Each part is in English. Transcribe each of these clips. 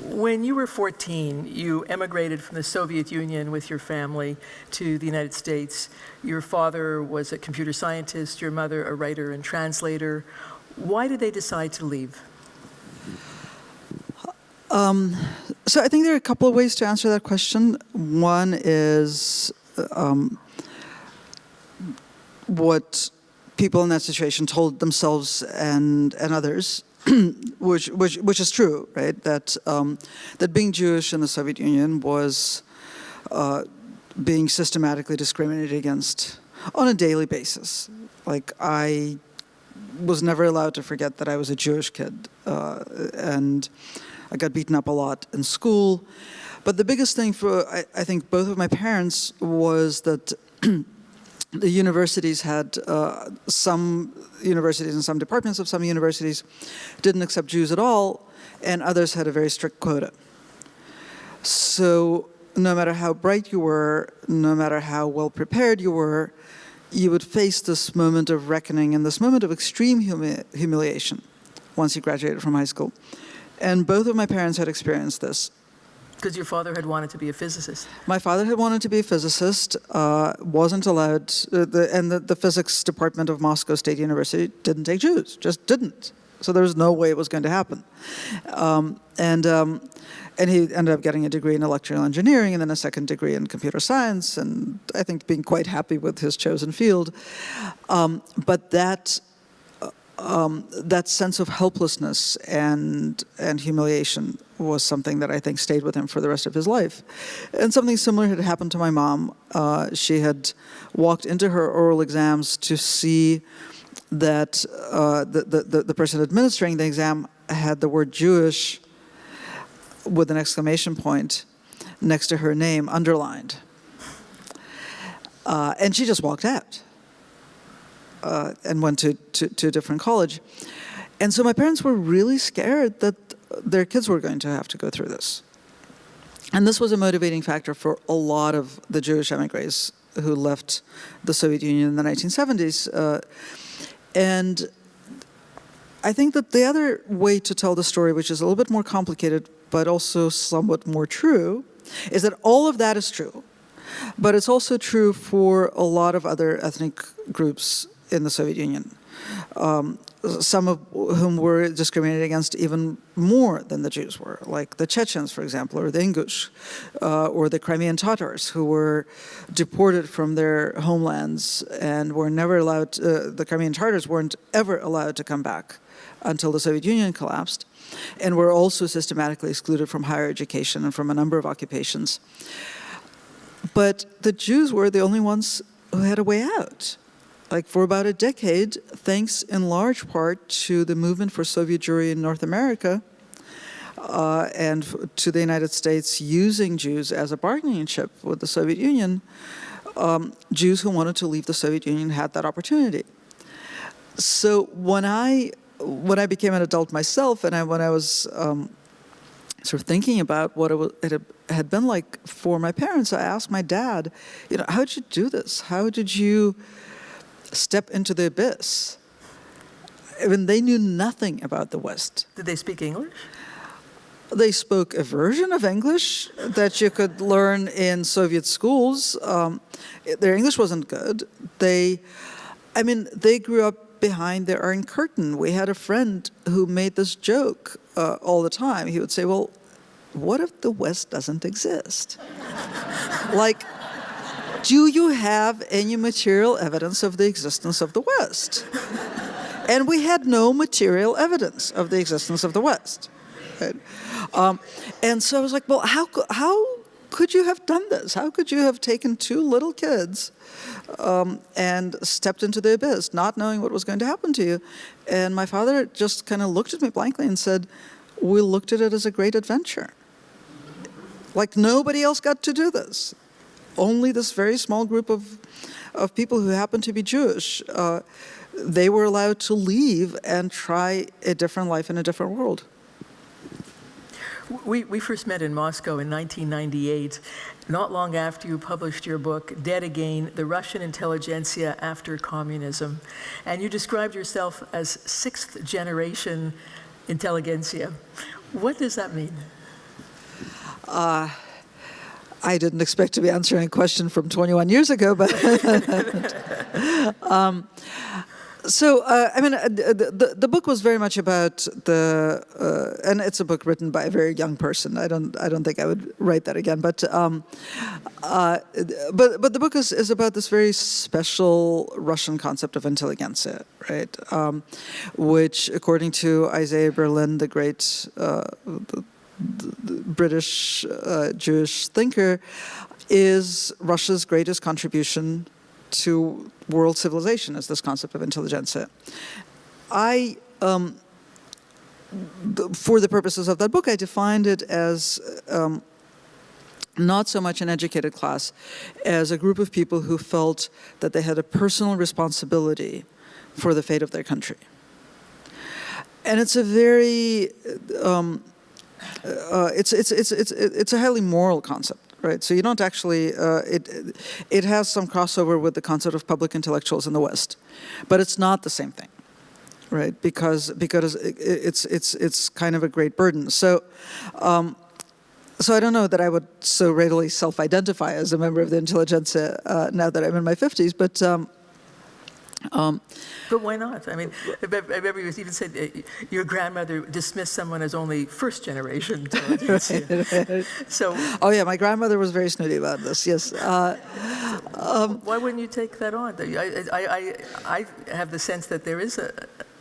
When you were 14, you emigrated from the Soviet Union with your family to the United States. Your father was a computer scientist, your mother a writer and translator. Why did they decide to leave? So I think there are a couple of ways to answer that question. One is what people in that situation told themselves and others, which is true, right? That being Jewish in the Soviet Union was being systematically discriminated against on a daily basis. Like, I was never allowed to forget that I was a Jewish kid, and I got beaten up a lot in school. But the biggest thing for, I think, both of my parents was that the universities had, some universities and some departments of some universities didn't accept Jews at all, and others had a very strict quota. So no matter how bright you were, no matter how well prepared you were, you would face this moment of reckoning and this moment of extreme humiliation once you graduated from high school. And both of my parents had experienced this. Because your father had wanted to be a physicist. My father had wanted to be a physicist, wasn't allowed, and the physics department of Moscow State University didn't take Jews, just didn't. So there was no way it was going to happen. And he ended up getting a degree in electrical engineering and then a second degree in computer science, and I think being quite happy with his chosen field. But that sense of helplessness and humiliation was something that I think stayed with him for the rest of his life. And something similar had happened to my mom. She had walked into her oral exams to see that the person administering the exam had the word Jewish with an exclamation point next to her name underlined. And she just walked out. And went to a different college. And so my parents were really scared that their kids were going to have to go through this. And this was a motivating factor for a lot of the Jewish emigres who left the Soviet Union in the 1970s. And I think that the other way to tell the story, which is a little bit more complicated, but also somewhat more true, is that all of that is true. But it's also true for a lot of other ethnic groups in the Soviet Union, some of whom were discriminated against even more than the Jews were, like the Chechens, for example, or the Ingush, or the Crimean Tatars, who were deported from their homelands and were never allowed, the Crimean Tatars weren't ever allowed to come back until the Soviet Union collapsed, and were also systematically excluded from higher education and from a number of occupations. But the Jews were the only ones who had a way out. Like, for about a decade, thanks in large part to the movement for Soviet Jewry in North America and to the United States using Jews as a bargaining chip with the Soviet Union, Jews who wanted to leave the Soviet Union had that opportunity. So when I became an adult myself, and when I was sort of thinking about what it had been like for my parents, I asked my dad, how did you do this? How did you step into the abyss? I mean, they knew nothing about the West. Did they speak English? They spoke a version of English that you could learn in Soviet schools. Their English wasn't good. They grew up behind the Iron Curtain. We had a friend who made this joke all the time. He would say, well, what if the West doesn't exist? Like, do you have any material evidence of the existence of the West? And we had no material evidence of the existence of the West. Right? And so I was like, well, how could you have done this? How could you have taken two little kids and stepped into the abyss, not knowing what was going to happen to you? And my father just kind of looked at me blankly and said, we looked at it as a great adventure. Like, nobody else got to do this. Only this very small group of people who happened to be Jewish, they were allowed to leave and try a different life in a different world. We first met in Moscow in 1998, not long after you published your book, Dead Again, The Russian Intelligentsia After Communism. And you described yourself as sixth-generation intelligentsia. What does that mean? I didn't expect to be answering a question from 21 years ago, but the book was very much about and it's a book written by a very young person. I don't think I would write that again. But the book is about this very special Russian concept of intelligentsia, right? Which, according to Isaiah Berlin, the great the British Jewish thinker, is Russia's greatest contribution to world civilization, is this concept of intelligentsia. For the purposes of that book, I defined it as not so much an educated class as a group of people who felt that they had a personal responsibility for the fate of their country. And it's a very it's a highly moral concept, right? So you don't actually it has some crossover with the concept of public intellectuals in the West, but it's not the same thing, right? Because it's kind of a great burden. So I don't know that I would so readily self-identify as a member of the intelligentsia now that I'm in my 50s, but. But why not? I mean, I remember you even said your grandmother dismissed someone as only first generation intelligentsia. So. Oh yeah, my grandmother was very snooty about this. Yes. Why wouldn't you take that on? I have the sense that there is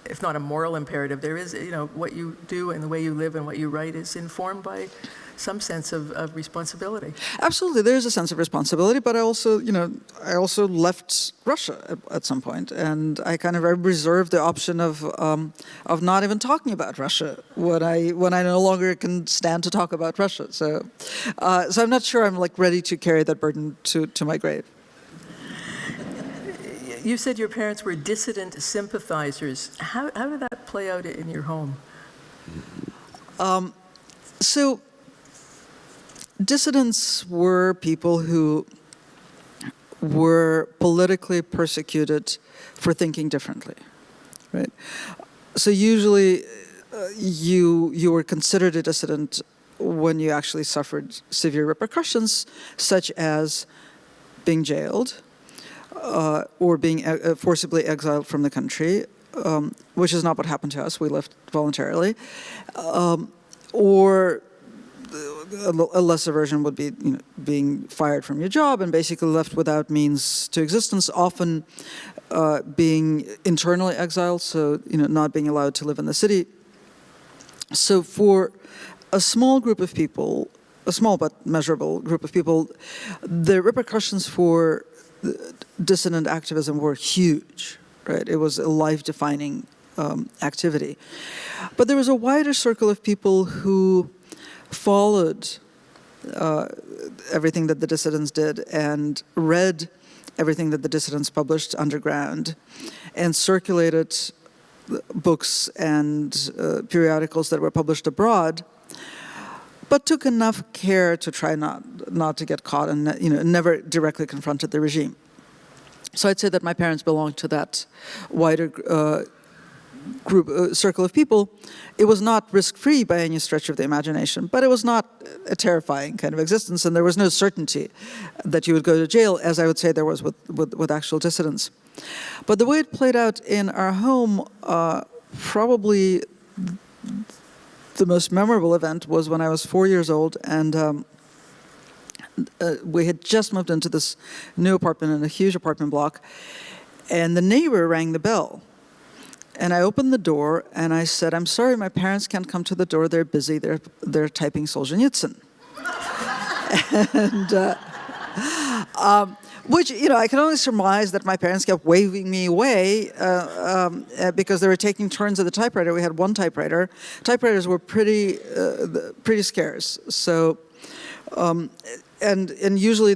if not a moral imperative, there is, what you do and the way you live and what you write is informed by some sense of responsibility. Absolutely, there is a sense of responsibility, but I also left Russia at some point, and I reserved the option of not even talking about Russia when I no longer can stand to talk about Russia. So I'm not sure I'm ready to carry that burden to my grave. You said your parents were dissident sympathizers. How did that play out in your home? So dissidents were people who were politically persecuted for thinking differently, right? So usually you were considered a dissident when you actually suffered severe repercussions, such as being jailed, or being forcibly exiled from the country, which is not what happened to us. We left voluntarily. Or a lesser version would be being fired from your job and basically left without means to existence, often being internally exiled, so not being allowed to live in the city. So for a small group of people, a small but measurable group of people, the repercussions for dissident activism were huge, right? It was a life-defining activity. But there was a wider circle of people who followed everything that the dissidents did and read everything that the dissidents published underground and circulated books and periodicals that were published abroad, but took enough care to try not to get caught and never directly confronted the regime. So I'd say that my parents belonged to that wider circle of people. It was not risk-free by any stretch of the imagination, but it was not a terrifying kind of existence, and there was no certainty that you would go to jail, as I would say there was with actual dissidents. But the way it played out in our home, probably the most memorable event was when I was 4 years old, and we had just moved into this new apartment in a huge apartment block, and the neighbor rang the bell. And I opened the door and I said, "I'm sorry, my parents can't come to the door. They're busy. They're typing Solzhenitsyn." And which I can only surmise that my parents kept waving me away because they were taking turns at the typewriter. We had one typewriter. Typewriters were pretty scarce. So and usually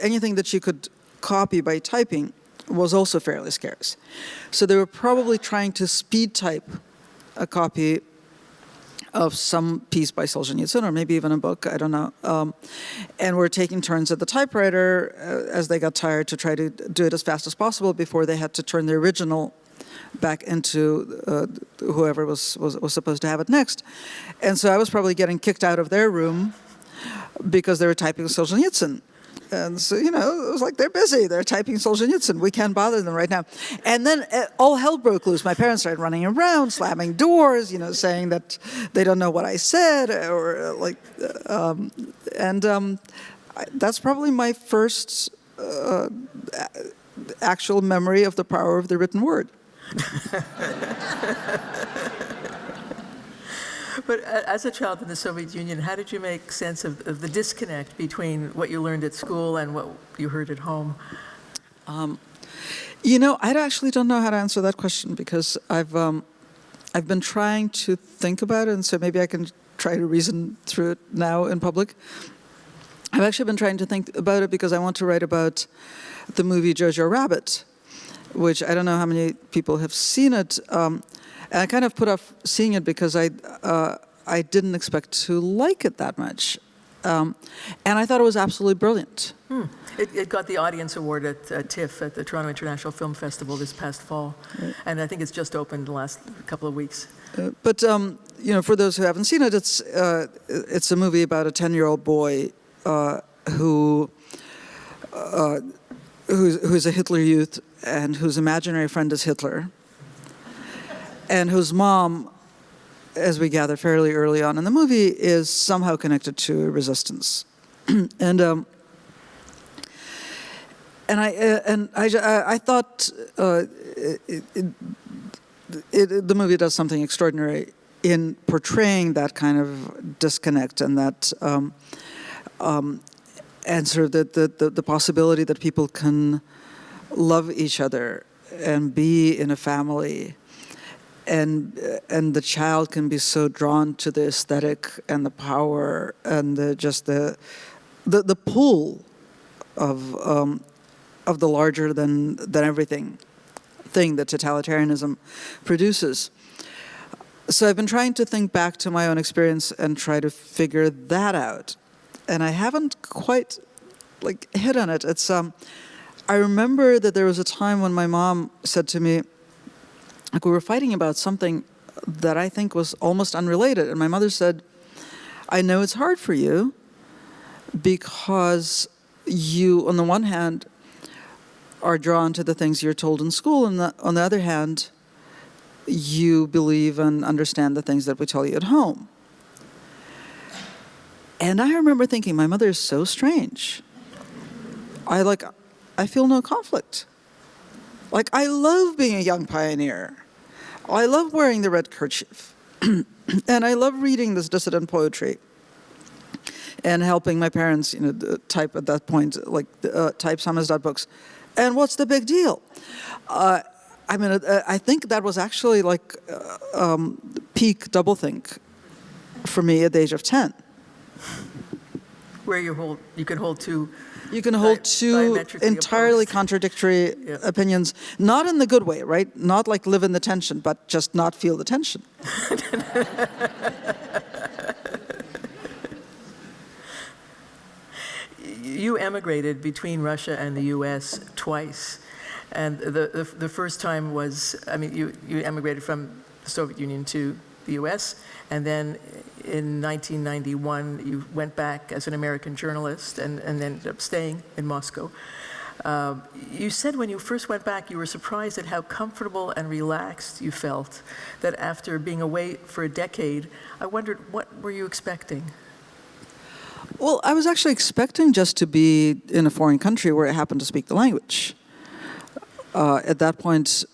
anything that you could copy by typing was also fairly scarce. So they were probably trying to speed type a copy of some piece by Solzhenitsyn, or maybe even a book, I don't know. And were taking turns at the typewriter as they got tired to try to do it as fast as possible before they had to turn the original back into whoever was supposed to have it next. And so I was probably getting kicked out of their room because they were typing Solzhenitsyn. And so, it was like, they're busy. They're typing Solzhenitsyn. We can't bother them right now. And then all hell broke loose. My parents started running around, slamming doors, saying that they don't know what I said, or that's probably my first actual memory of the power of the written word. But as a child in the Soviet Union, how did you make sense of the disconnect between what you learned at school and what you heard at home? I actually don't know how to answer that question, because I've been trying to think about it, and so maybe I can try to reason through it now in public. I've actually been trying to think about it because I want to write about the movie Jojo Rabbit, which I don't know how many people have seen it. And I kind of put off seeing it because I didn't expect to like it that much. And I thought it was absolutely brilliant. It got the Audience Award at TIFF, at the Toronto International Film Festival this past fall. Right. And I think it's just opened the last couple of weeks. But for those who haven't seen it, it's a movie about a 10-year-old boy who's a Hitler Youth and whose imaginary friend is Hitler, and whose mom, as we gather fairly early on in the movie, is somehow connected to resistance. And I thought the movie does something extraordinary in portraying that kind of disconnect, and that and sort of the possibility that people can love each other and be in a family, and the child can be so drawn to the aesthetic and the power and the pull of the larger than everything thing that totalitarianism produces. So I've been trying to think back to my own experience and try to figure that out, and I haven't quite hit on it. It's I remember that there was a time when my mom said to me, we were fighting about something that I think was almost unrelated, and my mother said, "I know it's hard for you because you, on the one hand, are drawn to the things you're told in school, and on the other hand, you believe and understand the things that we tell you at home." And I remember thinking, my mother is so strange. I feel no conflict. I love being a young pioneer. I love wearing the red kerchief. And I love reading this dissident poetry and helping my parents, type at that point, type samizdat books. And what's the big deal? I think that was actually peak doublethink for me at the age of 10. Where you can hold two. You can hold two entirely contradictory opinions, not in the good way, right? Not live in the tension, but just not feel the tension. You emigrated between Russia and the U.S. twice. And the first time was, you emigrated from the Soviet Union to the U.S., and then in 1991, you went back as an American journalist and ended up staying in Moscow. You said when you first went back, you were surprised at how comfortable and relaxed you felt, that after being away for a decade, I wondered, what were you expecting? Well, I was actually expecting just to be in a foreign country where I happened to speak the language. At that point,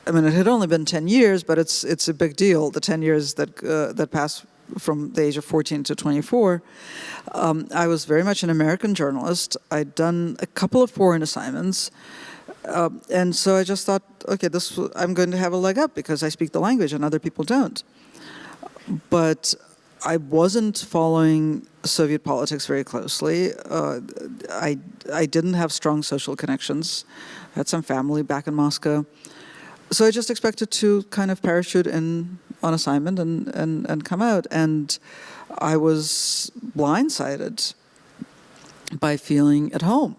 it had only been 10 years, but it's a big deal, the 10 years that passed from the age of 14 to 24. I was very much an American journalist. I'd done a couple of foreign assignments. And so I just thought, okay, I'm going to have a leg up because I speak the language and other people don't. But I wasn't following Soviet politics very closely. I didn't have strong social connections. I had some family back in Moscow. So I just expected to kind of parachute in on assignment and come out. And I was blindsided by feeling at home.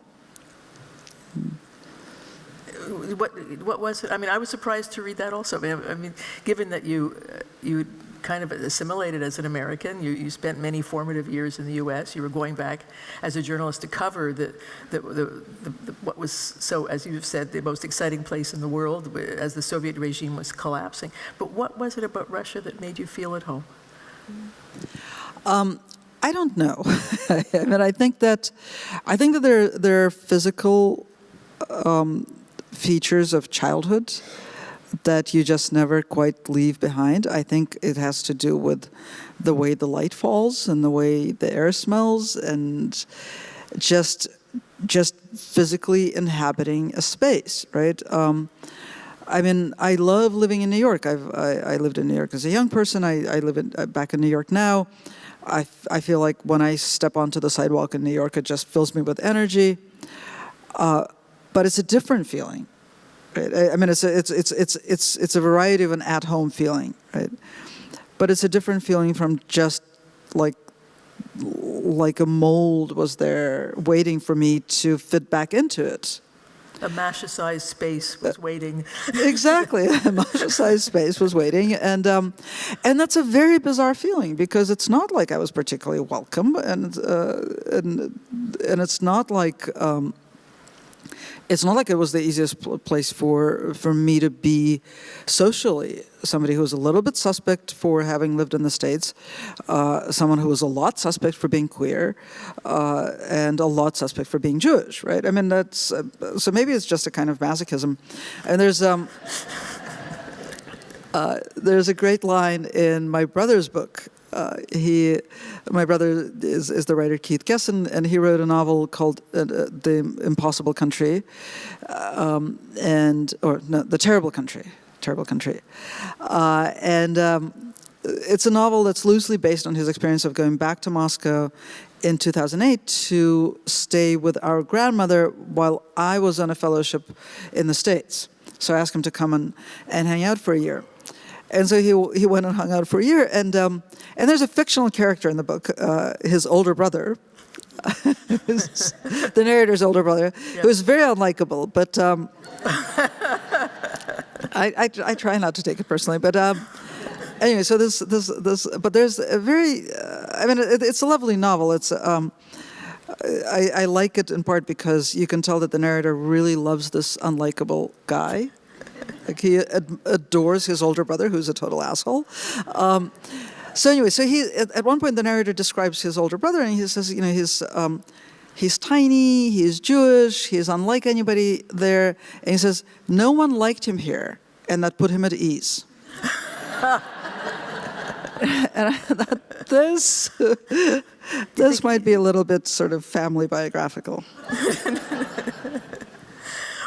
What was it? I was surprised to read that also. Given that you kind of assimilated as an American. You spent many formative years in the U.S. You were going back as a journalist to cover what was, so as you've said, the most exciting place in the world as the Soviet regime was collapsing. But what was it about Russia that made you feel at home? I don't know. I mean, I think that there are physical features of childhood that you just never quite leave behind. I think it has to do with the way the light falls and the way the air smells, and just physically inhabiting a space, right? I mean, I love living in New York. I lived in New York as a young person. I live back in New York now. I feel like when I step onto the sidewalk in New York, it just fills me with energy. But it's a different feeling, right? I mean, it's a variety of an at-home feeling, right? But it's a different feeling from just like a mold was there waiting for me to fit back into it. A Masha-sized space was waiting. Exactly, a Masha-sized space was waiting, and that's a very bizarre feeling because it's not like I was particularly welcome, and it's not like it was the easiest place for me to be socially. Somebody who was a little bit suspect for having lived in the States, someone who was a lot suspect for being queer, and a lot suspect for being Jewish, right? I mean, that's so maybe it's just a kind of masochism. And there's a great line in my brother's book. My brother is the writer Keith Gessen, and he wrote a novel called The Impossible Country, The Terrible Country. It's a novel that's loosely based on his experience of going back to Moscow in 2008 to stay with our grandmother while I was on a fellowship in the States. So I asked him to come and hang out for a year. And so he went and hung out for a year, and there's a fictional character in the book, his older brother, the narrator's older brother, who is very unlikable. But I try not to take it personally. But anyway, so but there's a very, I mean, it's a lovely novel. It's I like it in part because you can tell that the narrator really loves this unlikable guy. Like he adores his older brother, who's a total asshole. So anyway, so he at one point the narrator describes his older brother, and he says, you know, he's tiny, he's Jewish, he's unlike anybody there, and he says no one liked him here, and that put him at ease. And I thought this might be a little bit sort of family biographical.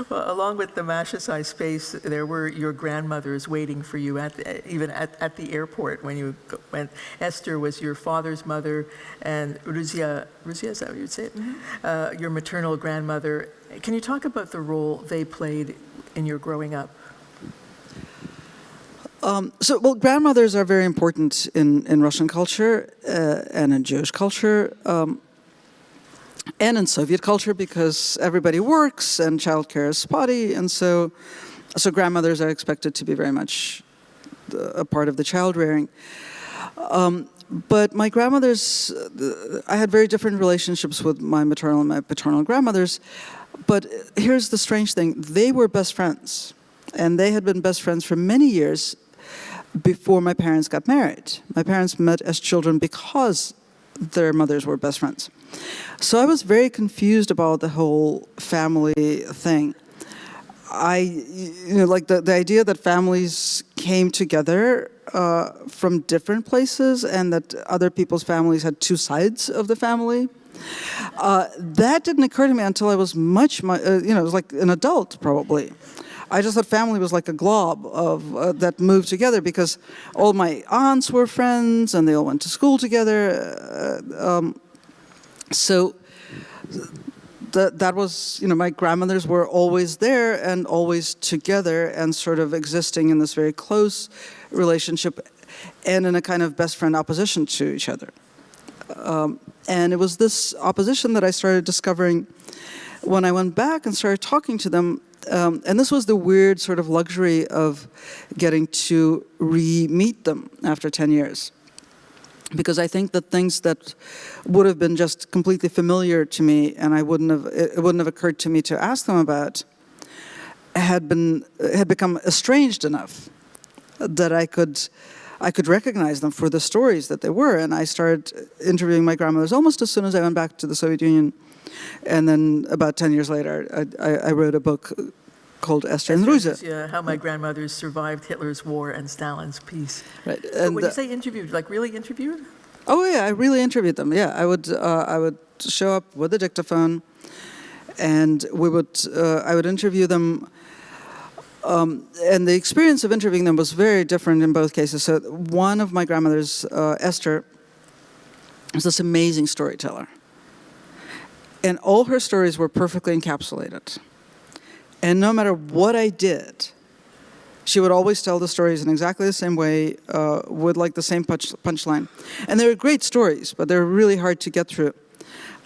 Well, along with the Masha-sized space, there were your grandmothers waiting for you even at the airport when you went. Esther was your father's mother, and Ruzia, is that what you'd say? Mm-hmm. Your maternal grandmother. Can you talk about the role they played in your growing up? Well, grandmothers are very important in Russian culture and in Jewish culture. And in Soviet culture, because everybody works and childcare is spotty, and so grandmothers are expected to be very much a part of the child rearing. But my grandmothers, I had very different relationships with my maternal and my paternal grandmothers. But here's the strange thing: they were best friends, and they had been best friends for many years before my parents got married. My parents met as children because their mothers were best friends. So I was very confused about the whole family thing. Like the idea that families came together from different places and that other people's families had two sides of the family. That didn't occur to me until I was much, it was like an adult probably. I just thought family was like a glob of that moved together because all my aunts were friends and they all went to school together. So that was, my grandmothers were always there and always together and sort of existing in this very close relationship and in a kind of best friend opposition to each other. And it was this opposition that I started discovering when I went back and started talking to them And this was the weird sort of luxury of getting to re-meet them after 10 years. Because I think that things that would have been just completely familiar to me and it wouldn't have occurred to me to ask them about had become estranged enough that I could recognize them for the stories that they were. And I started interviewing my grandmothers almost as soon as I went back to the Soviet Union. And then about 10 years later, I wrote a book called Esther and Ruse. Yeah, how my grandmothers survived Hitler's war and Stalin's peace. Right. And when you say interviewed, like really interviewed? Oh yeah, I really interviewed them. Yeah, I would show up with a dictaphone, and I would interview them. And the experience of interviewing them was very different in both cases. So one of my grandmothers, Esther, was this amazing storyteller. And all her stories were perfectly encapsulated. And no matter what I did, she would always tell the stories in exactly the same way, with like the same punchline. And they were great stories, but they were really hard to get through.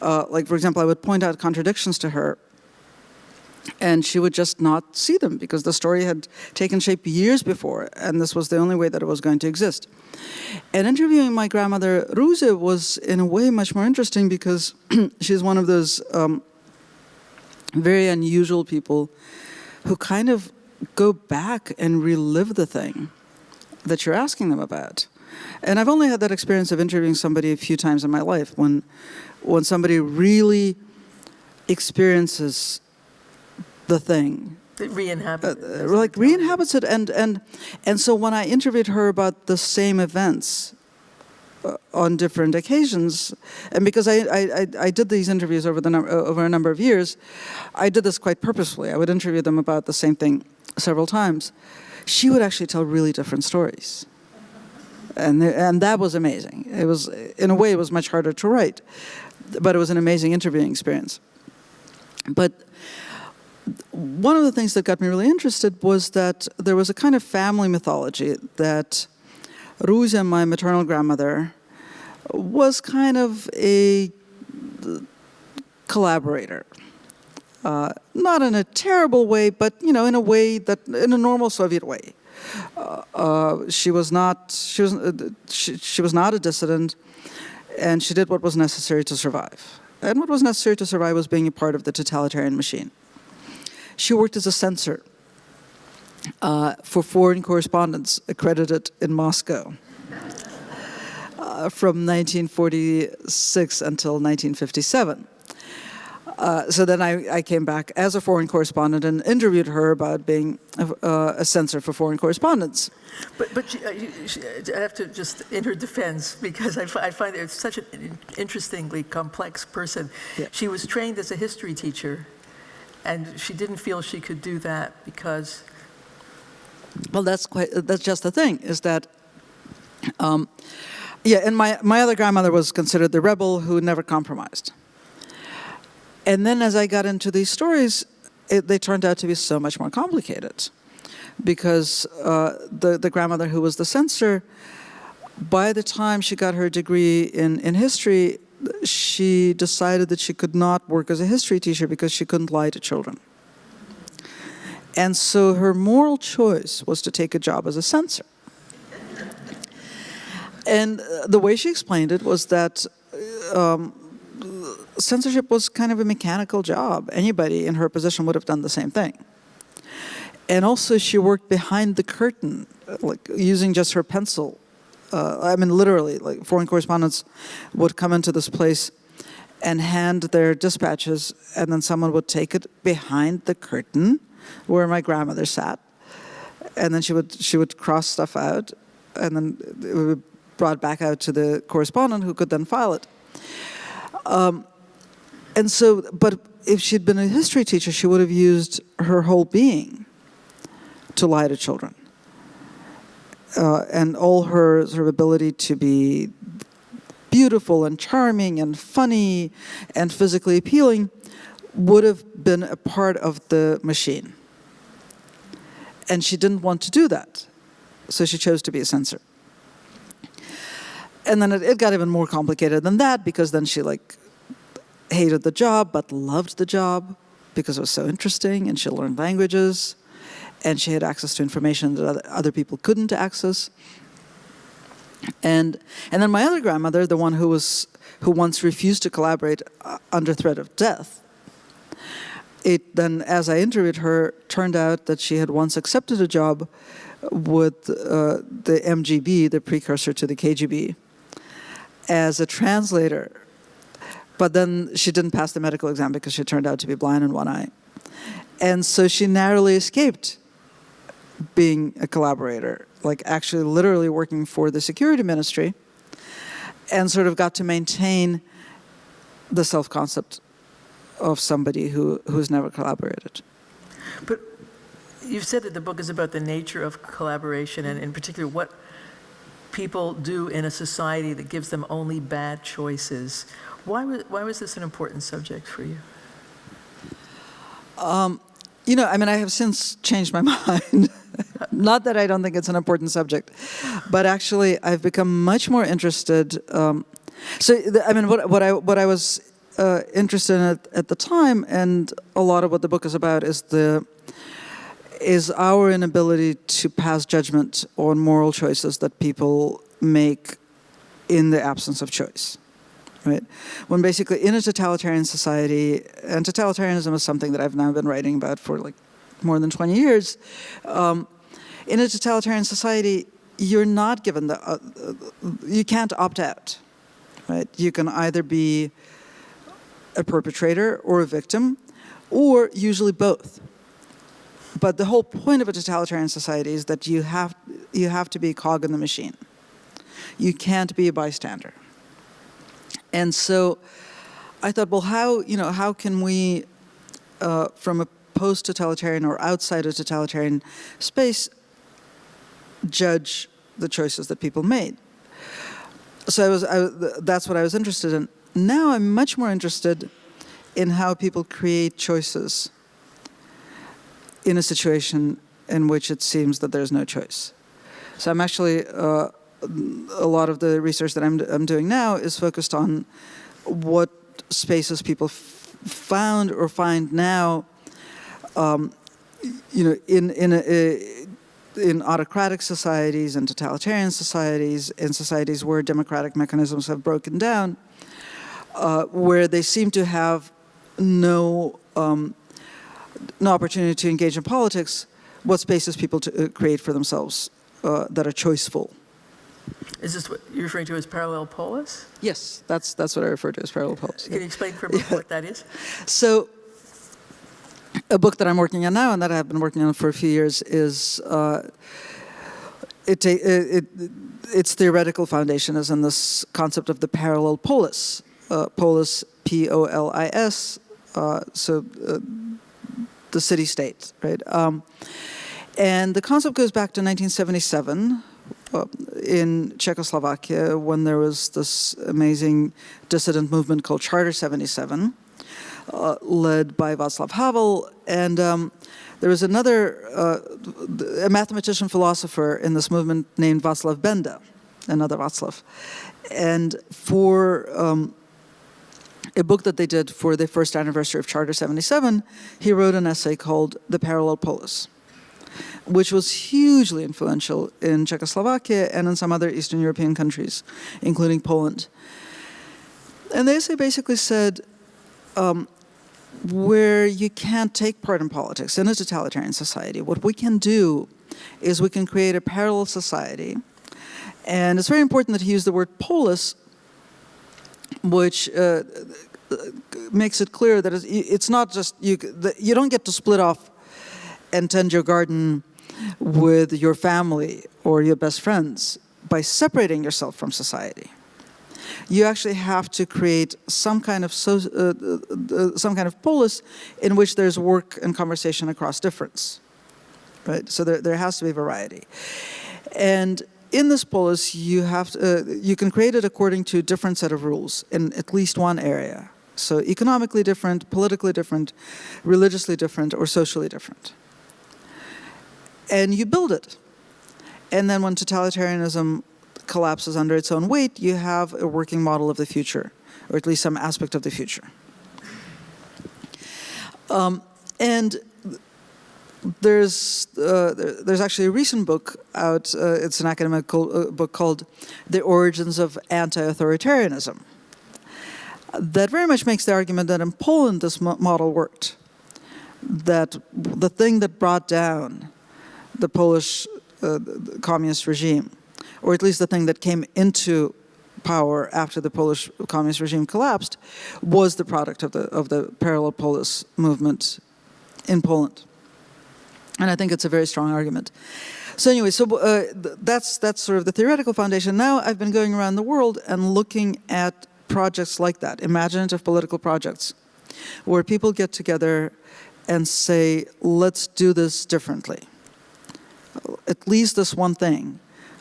Like, for example, I would point out contradictions to her, and she would just not see them because the story had taken shape years before, and this was the only way that it was going to exist. And interviewing my grandmother Ruse was, in a way, much more interesting because she's one of those very unusual people who kind of go back and relive the thing that you're asking them about. And I've only had that experience of interviewing somebody a few times in my life, when somebody really experiences the thing. It re-inhabits it. Like re-inhabits it. And so when I interviewed her about the same events on different occasions, and because I did these interviews over a number of years, I did this quite purposefully. I would interview them about the same thing several times. She would actually tell really different stories. And that was amazing. It was, in a way, it was much harder to write, but it was an amazing interviewing experience. But one of the things that got me really interested was that there was a kind of family mythology that Ruse, my maternal grandmother, was kind of a collaborator. Not in a terrible way, but in a way that, in a normal Soviet way. She was not a dissident, and she did what was necessary to survive. And what was necessary to survive was being a part of the totalitarian machine. She worked as a censor for foreign correspondents accredited in Moscow from 1946 until 1957. So then I came back as a foreign correspondent and interviewed her about being a censor for foreign correspondents. But I have to just, in her defense, because I find her such an interestingly complex person. Yeah. She was trained as a history teacher, and she didn't feel she could do that because... Well, that's just the thing, is that, and my other grandmother was considered the rebel who never compromised. And then as I got into these stories, they turned out to be so much more complicated. Because the grandmother who was the censor, by the time she got her degree in history, she decided that she could not work as a history teacher because she couldn't lie to children. And so her moral choice was to take a job as a censor. And the way she explained it was that censorship was kind of a mechanical job. Anybody in her position would have done the same thing. And also she worked behind the curtain, like using just her pencil. I mean, literally, like foreign correspondents would come into this place and hand their dispatches, and then someone would take it behind the curtain where my grandmother sat, and then she would cross stuff out, and then it would be brought back out to the correspondent who could then file it. And so, but if she'd been a history teacher, she would have used her whole being to lie to children. And all her sort of ability to be beautiful and charming and funny and physically appealing would have been a part of the machine. And she didn't want to do that. So she chose to be a censor. And then it got even more complicated than that, because then she hated the job but loved the job. because it was so interesting, and she learned languages, and she had access to information that other people couldn't access. And then my other grandmother, the one who once refused to collaborate under threat of death, it then, as I interviewed her, turned out that she had once accepted a job with the MGB, the precursor to the KGB, as a translator. But then she didn't pass the medical exam because she turned out to be blind in one eye. And so she narrowly escaped being a collaborator, like actually literally working for the security ministry, and sort of got to maintain the self-concept of somebody who's never collaborated. But you've said that the book is about the nature of collaboration, and in particular what people do in a society that gives them only bad choices. Why was this an important subject for you? I have since changed my mind. Not that I don't think it's an important subject, but actually I've become much more interested. What I was interested in at the time, and a lot of what the book is about, is our inability to pass judgment on moral choices that people make in the absence of choice. Right? When basically in a totalitarian society, and totalitarianism is something that I've now been writing about for like more than 20 years, in a totalitarian society, you're not given you can't opt out, right? You can either be a perpetrator or a victim, or usually both. But the whole point of a totalitarian society is that you have to be a cog in the machine. You can't be a bystander. And so I thought, well, how can we, from a post-totalitarian or outside a totalitarian space, judge the choices that people made? So that's what I was interested in. Now I'm much more interested in how people create choices in a situation in which it seems that there's no choice. So I'm actually, a lot of the research that I'm doing now is focused on what spaces people found or find now, in autocratic societies and totalitarian societies, in societies where democratic mechanisms have broken down, where they seem to have no opportunity to engage in politics, what spaces people to create for themselves that are choiceful. Is this what you're referring to as Parallelpolis? Yes, that's what I refer to as Parallelpolis. Can you explain for me what that is? So, a book that I'm working on now and that I've been working on for a few years is its theoretical foundation is in this concept of the Parallelpolis. Polis, P-O-L-I-S, the city-state, right? And the concept goes back to 1977 in Czechoslovakia when there was this amazing dissident movement called Charter 77, led by Václav Havel. And there was a mathematician philosopher in this movement named Václav Benda, another Václav. And for a book that they did for the first anniversary of Charter 77, he wrote an essay called The Parallelpolis, which was hugely influential in Czechoslovakia and in some other Eastern European countries, including Poland. And the essay basically said, where you can't take part in politics in a totalitarian society, what we can do is we can create a parallel society. And it's very important that he used the word polis, which makes it clear that it's not just, you don't get to split off and tend your garden with your family or your best friends by separating yourself from society. You actually have to create some kind of polis in which there's work and conversation across difference, right? So there has to be variety. And in this polis, you can create it according to a different set of rules in at least one area. So economically different, politically different, religiously different, or socially different. And you build it. And then when totalitarianism collapses under its own weight, you have a working model of the future, or at least some aspect of the future. And there's actually a recent book out, it's an academic book called The Origins of Anti-Authoritarianism, that very much makes the argument that in Poland this model worked, that the thing that brought down the Polish communist regime, or at least the thing that came into power after the Polish communist regime collapsed, was the product of the Parallelpolis movement in Poland. And I think it's a very strong argument. So anyway, that's sort of the theoretical foundation. Now I've been going around the world and looking at projects like that, imaginative political projects, where people get together and say, let's do this differently. At least this one thing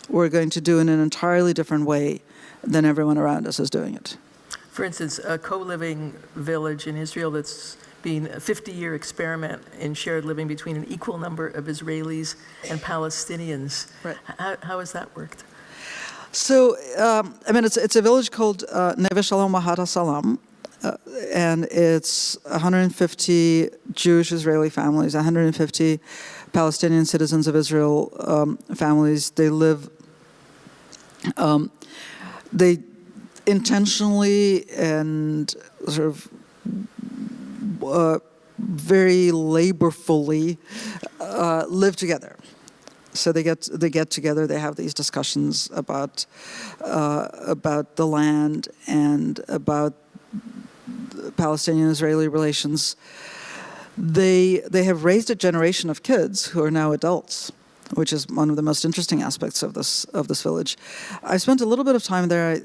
we're going to do in an entirely different way than everyone around us is doing it. For instance, a co-living village in Israel that's been a 50-year experiment in shared living between an equal number of Israelis and Palestinians. Right. How has that worked? So, I mean, it's a village called Neve Shalom Mahat Salam, and it's 150 Jewish Israeli families, 150 Palestinian citizens of Israel families. They live, they intentionally and sort of very laborfully live together. So they get together. They have these discussions about the land and about Palestinian-Israeli relations. They have raised a generation of kids who are now adults, which is one of the most interesting aspects of this village. I spent a little bit of time there.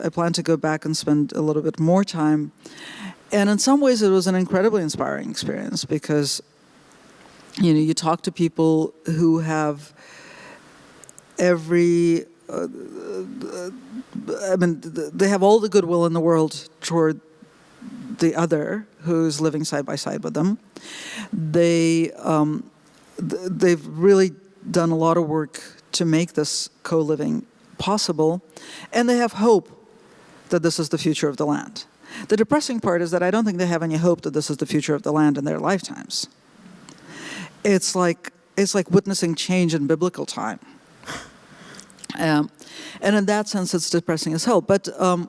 I plan to go back and spend a little bit more time. And in some ways, it was an incredibly inspiring experience because, you know, you talk to people who have every, I mean, they have all the goodwill in the world toward the other who's living side by side with them. They've really done a lot of work to make this co-living possible, and they have hope that this is the future of the land. The depressing part is that I don't think they have any hope that this is the future of the land in their lifetimes. It's like witnessing change in biblical time. And in that sense, it's depressing as hell. But on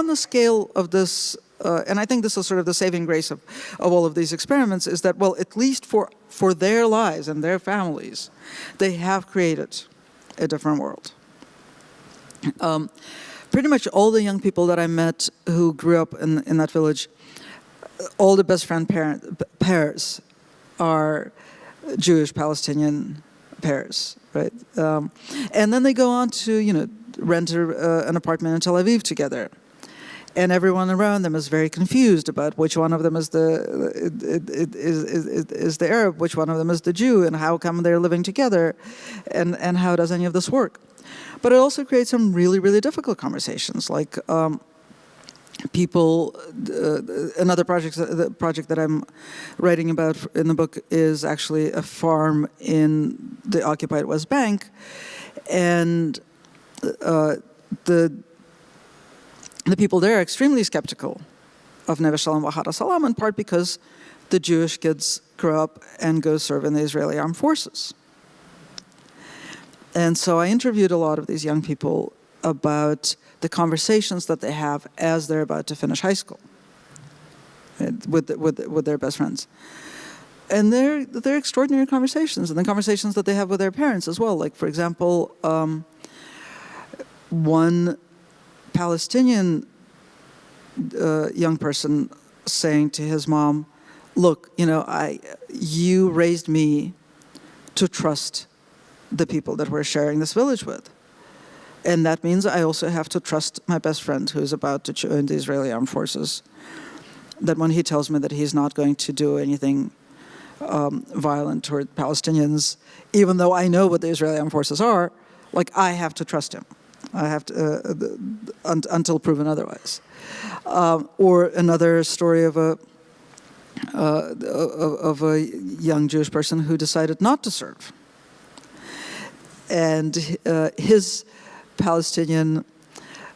the scale of this, and I think this is sort of the saving grace of all of these experiments, is that, well, at least for their lives and their families, they have created a different world. Pretty much all the young people that I met who grew up in that village, all the best friend pairs are Jewish Palestinian pairs, right? And then they go on to, you know, rent an apartment in Tel Aviv together. And everyone around them is very confused about which one of them is the Arab, which one of them is the Jew, and how come they're living together, and how does any of this work? But it also creates some really, really difficult conversations, like people. Another project that I'm writing about in the book is actually a farm in the occupied West Bank, and the people there are extremely skeptical of Neve Shalom V'Ahad Salam, in part because the Jewish kids grow up and go serve in the Israeli armed forces. And so I interviewed a lot of these young people about the conversations that they have as they're about to finish high school, right, with their best friends. And they're extraordinary conversations, and the conversations that they have with their parents as well. Like, for example, one Palestinian young person saying to his mom, look, you know, you raised me to trust the people that we're sharing this village with. And that means I also have to trust my best friend who's about to join the Israeli armed forces, that when he tells me that he's not going to do anything violent toward Palestinians, even though I know what the Israeli armed forces are, like, I have to trust him. I have to, until proven otherwise. Or another story of a young Jewish person who decided not to serve. And his Palestinian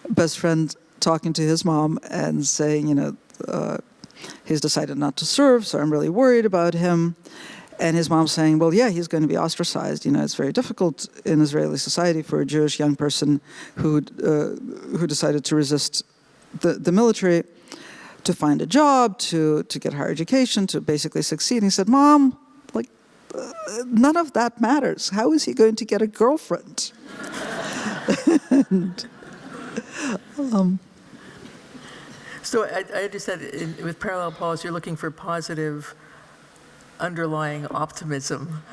best friend talking to his mom and saying, you know, he's decided not to serve, so I'm really worried about him. And his mom's saying, well, yeah, he's going to be ostracized. You know, it's very difficult in Israeli society for a Jewish young person who decided to resist the military to find a job, to get higher education, to basically succeed. And he said, Mom, like, none of that matters. How is he going to get a girlfriend? and, So I understand with Parallelpolis, you're looking for positive underlying optimism.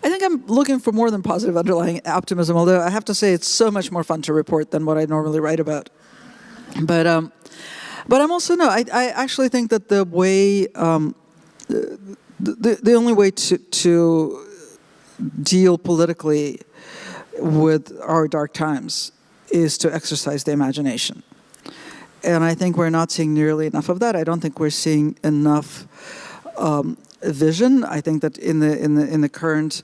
I think I'm looking for more than positive underlying optimism, although I have to say it's so much more fun to report than what I normally write about. But I'm also, no, I actually think that the way, the only way to deal politically with our dark times is to exercise the imagination. And I think we're not seeing nearly enough of that. I don't think we're seeing enough vision. I think that in the current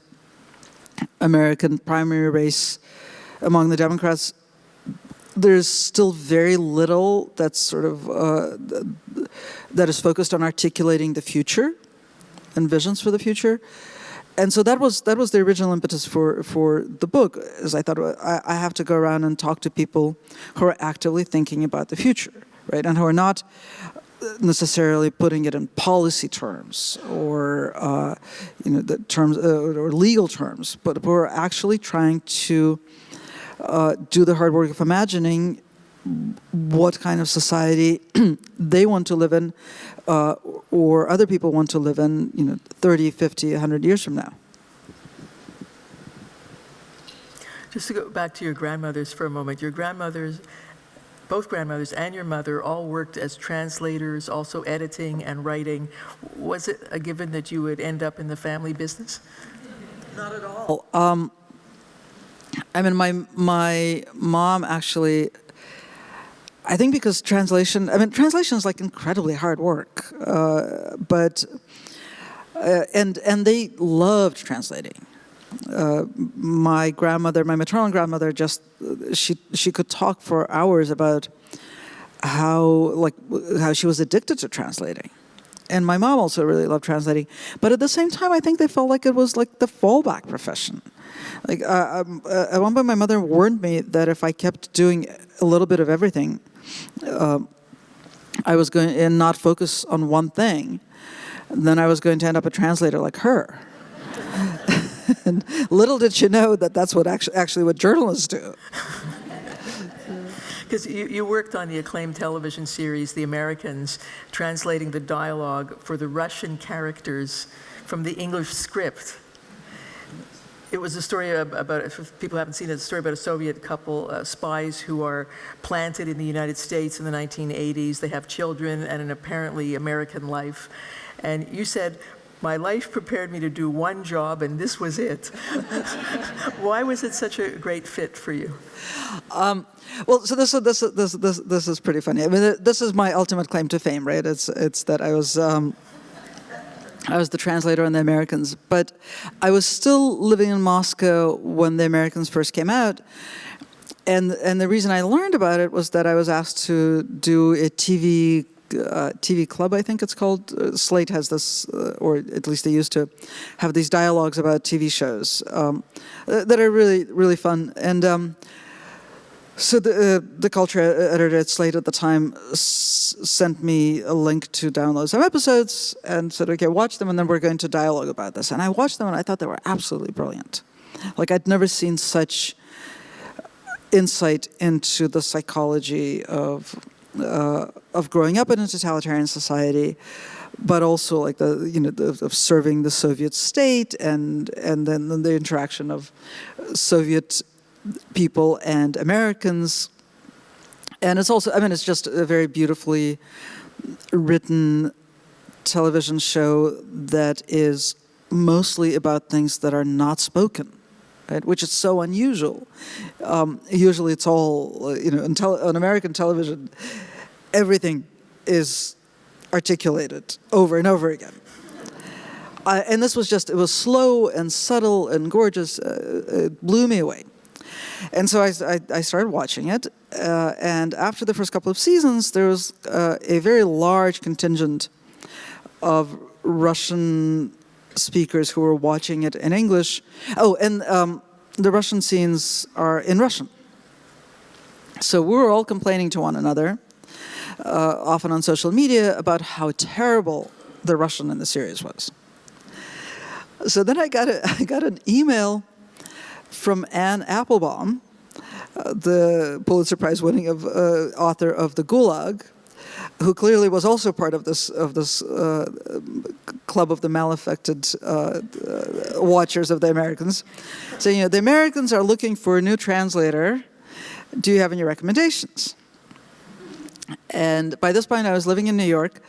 American primary race among the Democrats, there's still very little that's sort of that is focused on articulating the future and visions for the future. And so that was the original impetus for the book, is I thought I have to go around and talk to people who are actively thinking about the future, right, and who are not necessarily putting it in policy terms or the terms or legal terms, but who are actually trying to do the hard work of imagining what kind of society they want to live in, or other people want to live in, 30, 50, 100 years from now. Just to go back to your grandmothers for a moment, both grandmothers and your mother all worked as translators, also editing and writing. Was it a given that you would end up in the family business? Not at all. I mean, my mom actually, I think because translation is like incredibly hard work, but they loved translating. My grandmother, my maternal grandmother, she could talk for hours about how she was addicted to translating. And my mom also really loved translating. But at the same time, I think they felt like it was like the fallback profession. Like at one point, my mother warned me that if I kept doing a little bit of everything, I was going to not focus on one thing, then I was going to end up a translator like her. And little did she know that that's what actually what journalists do. Because you worked on the acclaimed television series, The Americans, translating the dialogue for the Russian characters from the English script. It was a story about, if people haven't seen it, it's a story about a Soviet couple, spies who are planted in the United States in the 1980s. They have children and an apparently American life. And you said, my life prepared me to do one job, and this was it. Why was it such a great fit for you? Well, so this is pretty funny. I mean, this is my ultimate claim to fame, right? It's that I was the translator on The Americans, but I was still living in Moscow when The Americans first came out, and the reason I learned about it was that I was asked to do a TV club, I think it's called. Slate has this, or at least they used to have these dialogues about TV shows that are really, really fun. And so the culture editor at Slate at the time sent me a link to download some episodes and said, okay, watch them, and then we're going to dialogue about this. And I watched them, and I thought they were absolutely brilliant. Like, I'd never seen such insight into the psychology of growing up in a totalitarian society, but also like of serving the Soviet state, and then the interaction of Soviet people and Americans. And it's also, I mean, it's just a very beautifully written television show that is mostly about things that are not spoken, right? Which is so unusual. Usually it's all, on American television, everything is articulated over and over again. And this was just, it was slow and subtle and gorgeous. It blew me away. And so I started watching it, and after the first couple of seasons, there was a very large contingent of Russian speakers who were watching it in English. Oh, and the Russian scenes are in Russian. So we were all complaining to one another, often on social media, about how terrible the Russian in the series was. So then I got an email from Anne Applebaum, the Pulitzer Prize-winning author of The Gulag, who clearly was also part of this club of the malaffected watchers of the Americans, saying, the Americans are looking for a new translator. Do you have any recommendations? And by this point, I was living in New York,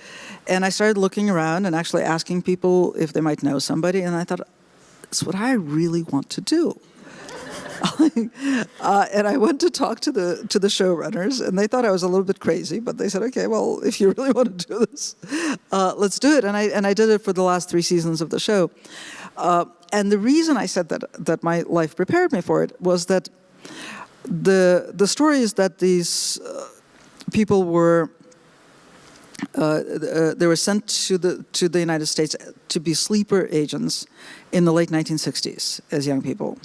and I started looking around and actually asking people if they might know somebody, and I thought, that's what I really want to do. And I went to talk to the showrunners, and they thought I was a little bit crazy, but they said, okay, well, if you really want to do this, let's do it. And I did it for the last 3 seasons of the show. And the reason I said that my life prepared me for it was that the story is that these people were they were sent to the United States to be sleeper agents in the late 1960s as young people.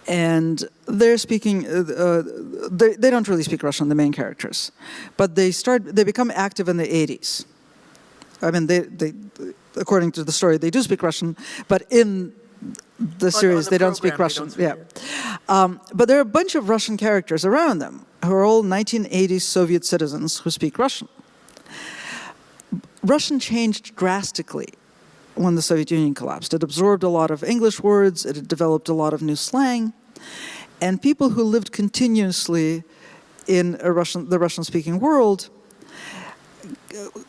And they're speaking, they don't really speak Russian, the main characters, but they become active in the 80s. I mean, they according to the story, they do speak Russian, but in the series, they don't speak Russian. But there are a bunch of Russian characters around them who are all 1980s Soviet citizens who speak Russian. Russian changed drastically when the Soviet Union collapsed. It absorbed a lot of English words, it developed a lot of new slang, and people who lived continuously in the Russian-speaking world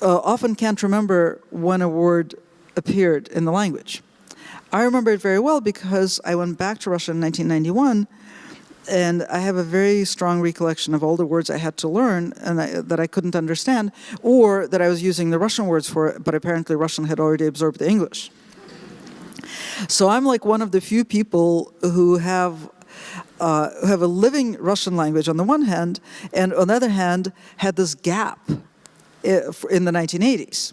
often can't remember when a word appeared in the language. I remember it very well because I went back to Russia in 1991, and I have a very strong recollection of all the words I had to learn and that I couldn't understand, or that I was using the Russian words for, but apparently Russian had already absorbed the English. So I'm like one of the few people who have a living Russian language on the one hand, and on the other hand, had this gap in the 1980s.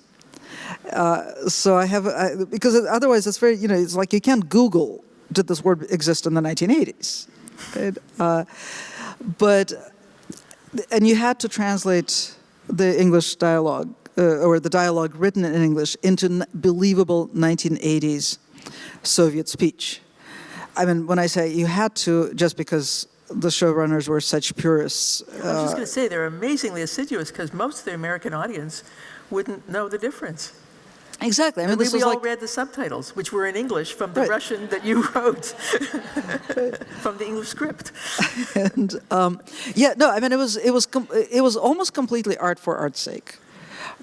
So I have, because otherwise it's very, it's like you can't Google, did this word exist in the 1980s? Right? And you had to translate the English dialogue, or the dialogue written in English, into believable 1980s Soviet speech. I mean, when I say you had to, just because the showrunners were such purists. I was just going to say, they're amazingly assiduous, because most of the American audience wouldn't know the difference. Exactly. I mean, we all read the subtitles, which were in English from the Russian that you wrote, from the English script. And I mean, it was almost completely art for art's sake.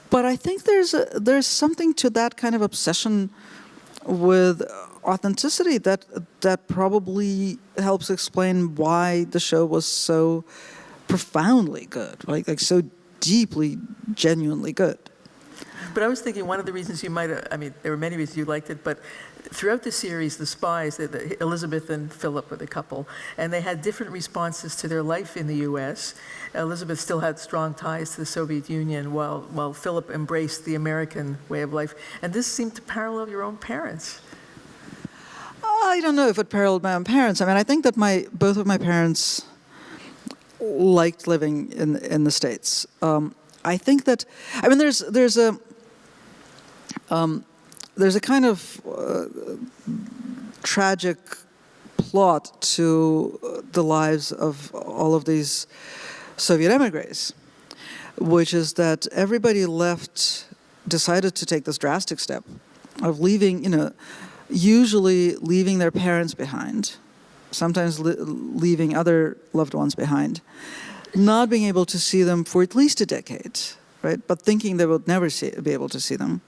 But I think there's something to that kind of obsession with authenticity that probably helps explain why the show was so profoundly good, like so deeply, genuinely good. But I was thinking one of the reasons you might have, I mean, there were many reasons you liked it, but throughout the series, the spies, Elizabeth and Philip were the couple, and they had different responses to their life in the U.S. Elizabeth still had strong ties to the Soviet Union, while Philip embraced the American way of life. And this seemed to parallel your own parents. I don't know if it paralleled my own parents. I mean, I think that both of my parents liked living in the States. I think that, I mean, there's a kind of tragic plot to the lives of all of these Soviet emigres, which is that everybody decided to take this drastic step of leaving, usually leaving their parents behind, sometimes leaving other loved ones behind, not being able to see them for at least a decade, right? But thinking they would never be able to see them,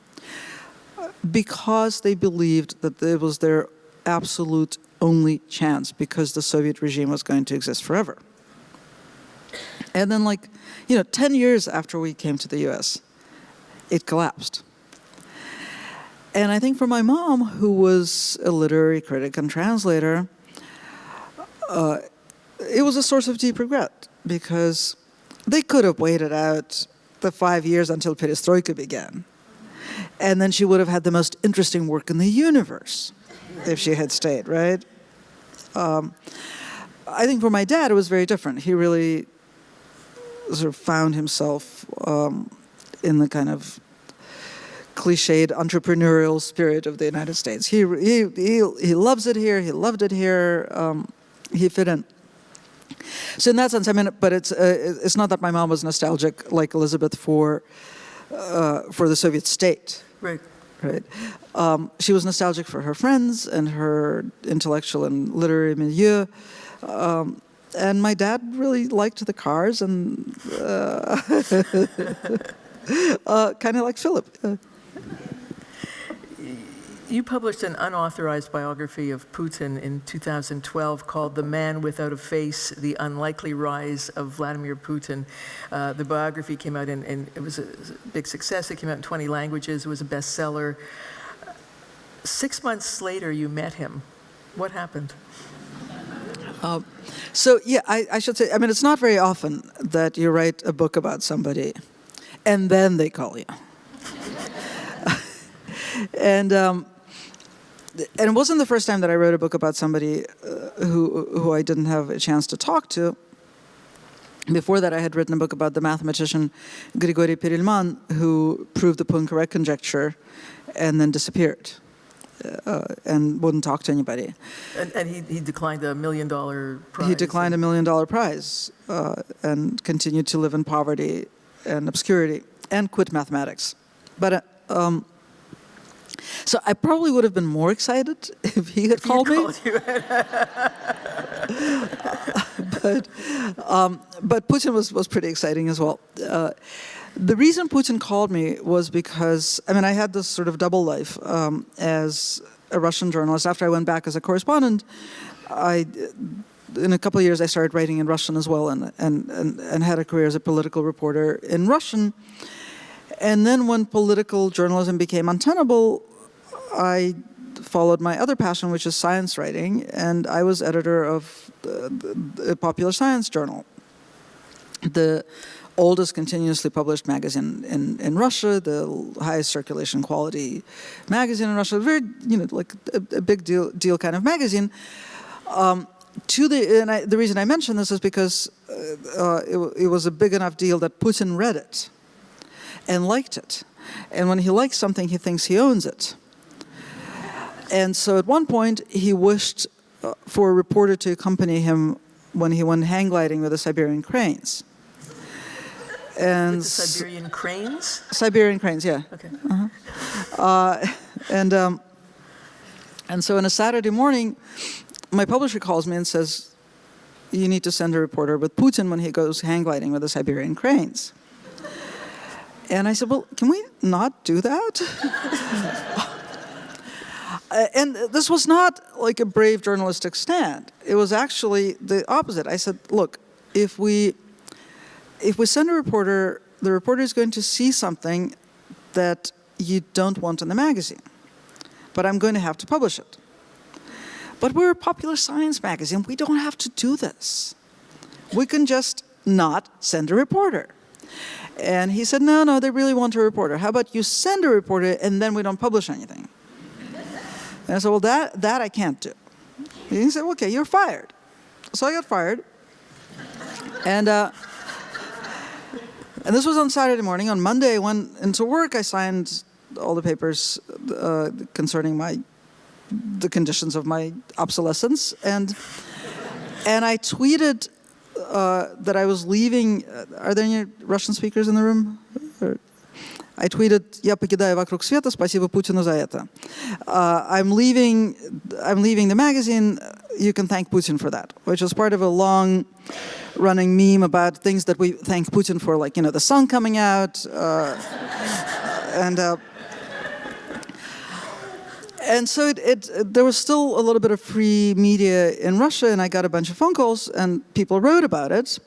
because they believed that it was their absolute only chance, because the Soviet regime was going to exist forever. And then 10 years after we came to the US, it collapsed. And I think for my mom, who was a literary critic and translator, was a source of deep regret, because they could have waited out the 5 years until perestroika began. And then she would have had the most interesting work in the universe if she had stayed, right? I think for my dad, it was very different. He really sort of found himself in the kind of cliched entrepreneurial spirit of the United States. He loves it here. He loved it here. He fit in. So in that sense, I mean, but it's not that my mom was nostalgic like Elizabeth for the Soviet state. Right. Right. She was nostalgic for her friends and her intellectual and literary milieu. And my dad really liked the cars and kind of like Philip. You published an unauthorized biography of Putin in 2012 called The Man Without a Face, The Unlikely Rise of Vladimir Putin. The biography came out and it was a big success. It came out in 20 languages. It was a bestseller. 6 months later, you met him. What happened? So, yeah, I should say, I mean, it's not very often that you write a book about somebody and then they call you. And it wasn't the first time that I wrote a book about somebody who I didn't have a chance to talk to. Before that, I had written a book about the mathematician Grigory Perelman, who proved the Poincare conjecture and then disappeared and wouldn't talk to anybody. And he declined $1 million prize. He declined $1 million prize and continued to live in poverty and obscurity and quit mathematics. But so I probably would have been more excited if he had called me. But Putin was pretty exciting as well. The reason Putin called me was because, I mean, I had this sort of double life as a Russian journalist. After I went back as a correspondent, in a couple of years I started writing in Russian as well and had a career as a political reporter in Russian. And then when political journalism became untenable, I followed my other passion, which is science writing, and I was editor of a popular science journal, the oldest continuously published magazine in Russia, the highest circulation quality magazine in Russia, very, like a big deal kind of magazine. The reason I mention this is because it was a big enough deal that Putin read it and liked it. And when he likes something, he thinks he owns it. And so at one point, he wished for a reporter to accompany him when he went hang gliding with the Siberian cranes. And with the Siberian cranes? Siberian cranes, yeah. Okay. And so on a Saturday morning, my publisher calls me and says, you need to send a reporter with Putin when he goes hang gliding with the Siberian cranes. And I said, well, can we not do that? And this was not like a brave journalistic stand. It was actually the opposite. I said, look, if we send a reporter, the reporter is going to see something that you don't want in the magazine. But I'm going to have to publish it. But we're a popular science magazine. We don't have to do this. We can just not send a reporter. And he said, no, they really want a reporter. How about you send a reporter and then we don't publish anything? And I said, well, that I can't do. And he said, okay, you're fired. So I got fired. And this was on Saturday morning. On Monday, I went into work. I signed all the papers concerning the conditions of my obsolescence. And I tweeted that I was leaving. Are there any Russian speakers in the room? I tweeted, "Я покидаю вокруг света, спасибо Путину за это." I'm leaving the magazine. You can thank Putin for that, which was part of a long-running meme about things that we thank Putin for, like the sun coming out, and so there was still a little bit of free media in Russia, and I got a bunch of phone calls, and people wrote about it.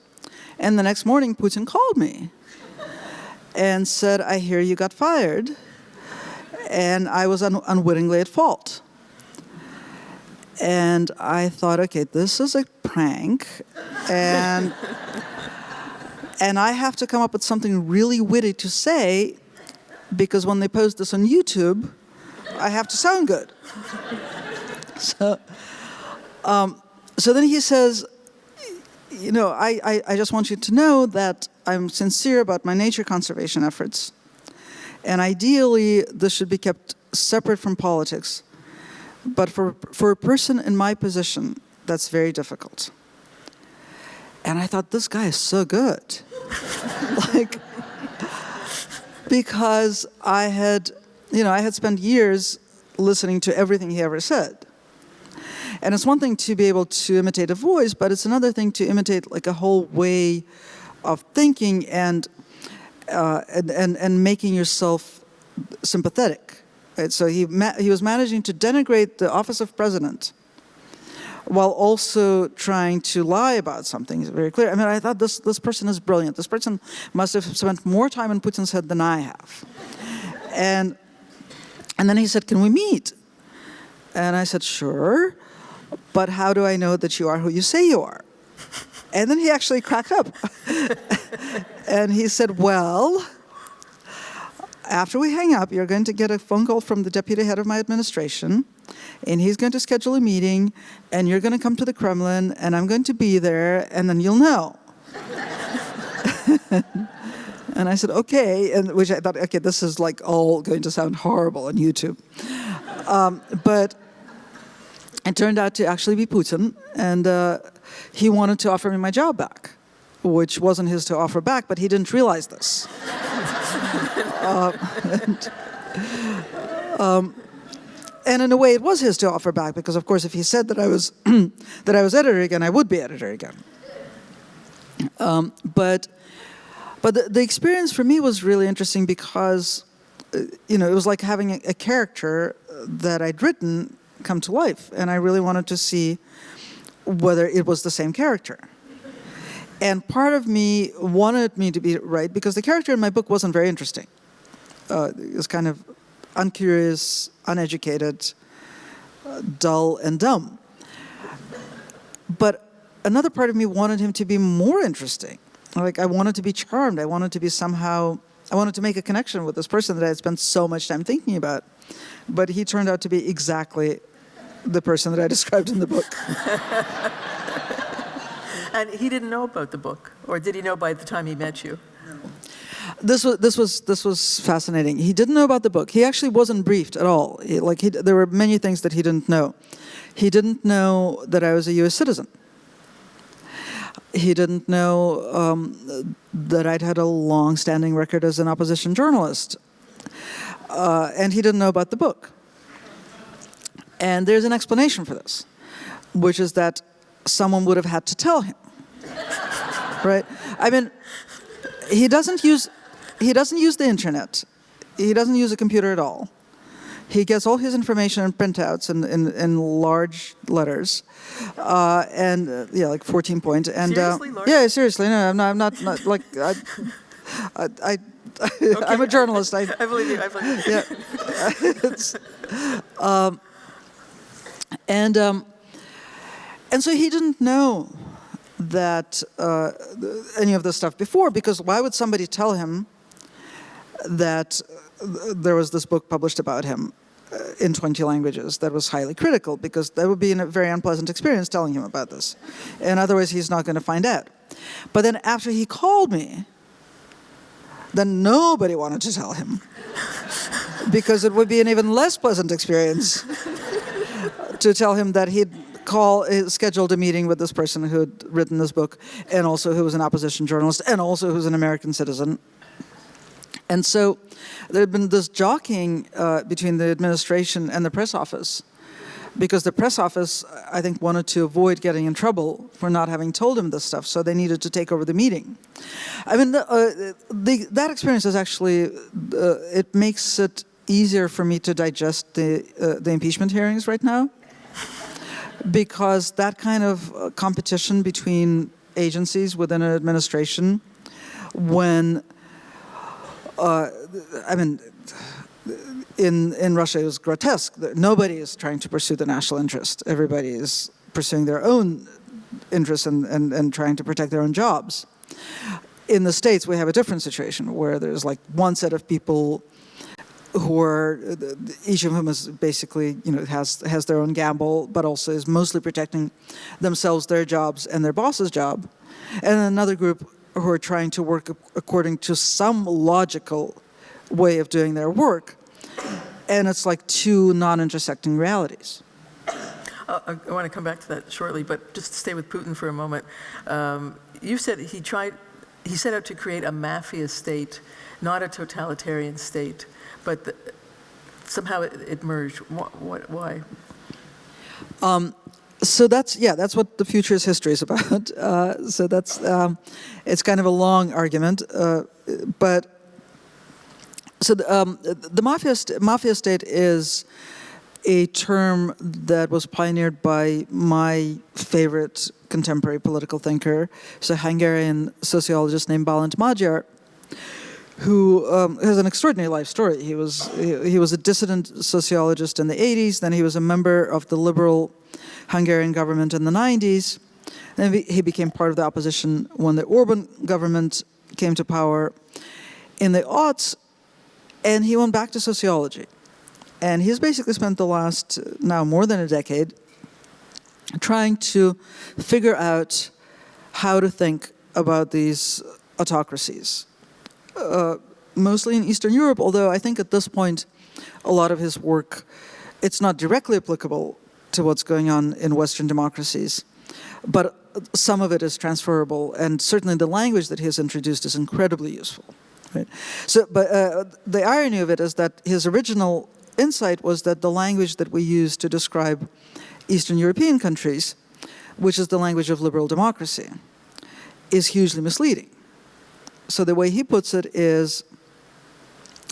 And the next morning, Putin called me and said, I hear you got fired. And I was unwittingly at fault. And I thought, okay, this is a prank, and I have to come up with something really witty to say, because when they post this on YouTube, I have to sound good. So then he says, you know, I just want you to know that I'm sincere about my nature conservation efforts, and ideally this should be kept separate from politics. But for a person in my position, that's very difficult. And I thought, this guy is so good. Like, because I had spent years listening to everything he ever said. And it's one thing to be able to imitate a voice, but it's another thing to imitate like a whole way of thinking and making yourself sympathetic. Right? So he was managing to denigrate the office of president while also trying to lie about something. It's very clear. I mean, I thought this person is brilliant. This person must have spent more time in Putin's head than I have. And then he said, can we meet? And I said, sure, but how do I know that you are who you say you are? And then he actually cracked up. And he said, well, after we hang up, you're going to get a phone call from the deputy head of my administration, and he's going to schedule a meeting, and you're going to come to the Kremlin, and I'm going to be there, and then you'll know. And I said, okay, and which I thought, okay, this is like all going to sound horrible on YouTube. But it turned out to actually be Putin, and he wanted to offer me my job back, which wasn't his to offer back, but he didn't realize this. And in a way, it was his to offer back, because of course, if he said that I was editor again, I would be editor again. But the experience for me was really interesting because, it was like having a character that I'd written come to life, and I really wanted to see whether it was the same character. And part of me wanted me to be right because the character in my book wasn't very interesting. It was kind of uncurious, uneducated, dull, and dumb. But another part of me wanted him to be more interesting. Like, I wanted to be charmed. I wanted to make a connection with this person that I had spent so much time thinking about. But he turned out to be exactly the person that I described in the book. And he didn't know about the book, or did he know by the time he met you? This was fascinating. He didn't know about the book. He actually wasn't briefed at all. There were many things that he didn't know. He didn't know that I was a U.S. citizen. He didn't know that I'd had a long-standing record as an opposition journalist. And he didn't know about the book. And there's an explanation for this, which is that someone would have had to tell him. Right? I mean, he doesn't use the internet. He doesn't use a computer at all. He gets all his information in printouts in large letters, like 14 point. And seriously, large? yeah, seriously. No, I'm not like okay. I'm a journalist. I believe you. Yeah. And so he didn't know that any of this stuff before, because why would somebody tell him that there was this book published about him in 20 languages that was highly critical, because that would be a very unpleasant experience telling him about this. And otherwise, he's not going to find out. But then after he called me, then nobody wanted to tell him, because it would be an even less pleasant experience to tell him that he'd scheduled a meeting with this person who had written this book, and also who was an opposition journalist, and also who was an American citizen. And so there had been this jockeying between the administration and the press office, because the press office, I think, wanted to avoid getting in trouble for not having told him this stuff, so they needed to take over the meeting. I mean, that experience is actually, it makes it easier for me to digest the impeachment hearings right now, because that kind of competition between agencies within an administration, when, in Russia, it was grotesque. Nobody is trying to pursue the national interest. Everybody is pursuing their own interests and trying to protect their own jobs. In the States, we have a different situation where there's like one set of people who are, each of whom is basically, has their own gamble, but also is mostly protecting themselves, their jobs, and their boss's job. And another group who are trying to work according to some logical way of doing their work. And it's like two non-intersecting realities. I want to come back to that shortly, but just stay with Putin for a moment. You said he set out to create a mafia state, not a totalitarian state, but somehow it merged. Why? So that's what the futurist history is about. So that's it's kind of a long argument, but so the mafia state is a term that was pioneered by my favorite contemporary political thinker, it's a Hungarian sociologist named Bálint Magyar, who has an extraordinary life story. He was a dissident sociologist in the 80s, then he was a member of the liberal Hungarian government in the 90s, then he became part of the opposition when the Orban government came to power in the aughts, and he went back to sociology. And he's basically spent the last, now more than a decade, trying to figure out how to think about these autocracies. Mostly in Eastern Europe, although I think at this point, a lot of his work, it's not directly applicable to what's going on in Western democracies, but some of it is transferable, and certainly the language that he has introduced is incredibly useful. Right? So, but the irony of it is that his original insight was that the language that we use to describe Eastern European countries, which is the language of liberal democracy, is hugely misleading. So the way he puts it is,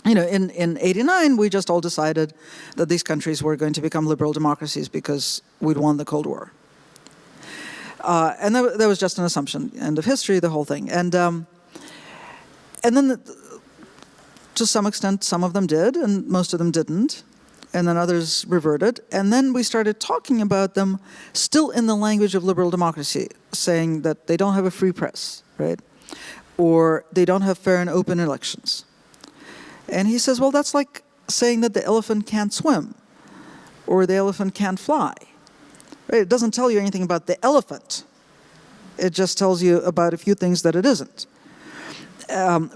in '89, we just all decided that these countries were going to become liberal democracies because we'd won the Cold War. And that was just an assumption, end of history, the whole thing. And then to some extent, some of them did, and most of them didn't. And then others reverted. And then we started talking about them still in the language of liberal democracy, saying that they don't have a free press, right? Or they don't have fair and open elections. And he says, well, that's like saying that the elephant can't swim, or the elephant can't fly. Right? It doesn't tell you anything about the elephant. It just tells you about a few things that it isn't.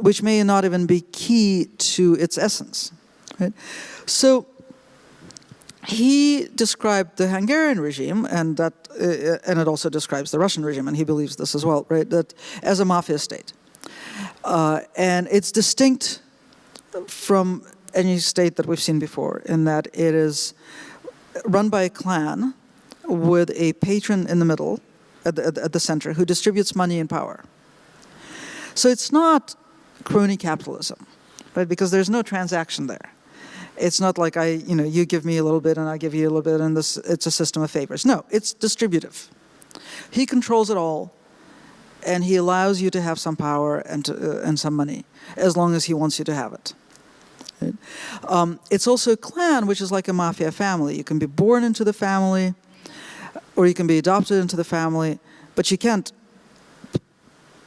Which may not even be key to its essence. Right? So he described the Hungarian regime, and it also describes the Russian regime, and he believes this as well, right? That as a mafia state, and it's distinct from any state that we've seen before, in that it is run by a clan with a patron in the middle, at the center, who distributes money and power. So it's not crony capitalism, right? Because there's no transaction there. It's not like you give me a little bit and I give you a little bit, and it's a system of favors. No, it's distributive. He controls it all, and he allows you to have some power and some money, as long as he wants you to have it. Right? It's also a clan, which is like a mafia family. You can be born into the family, or you can be adopted into the family, but you can't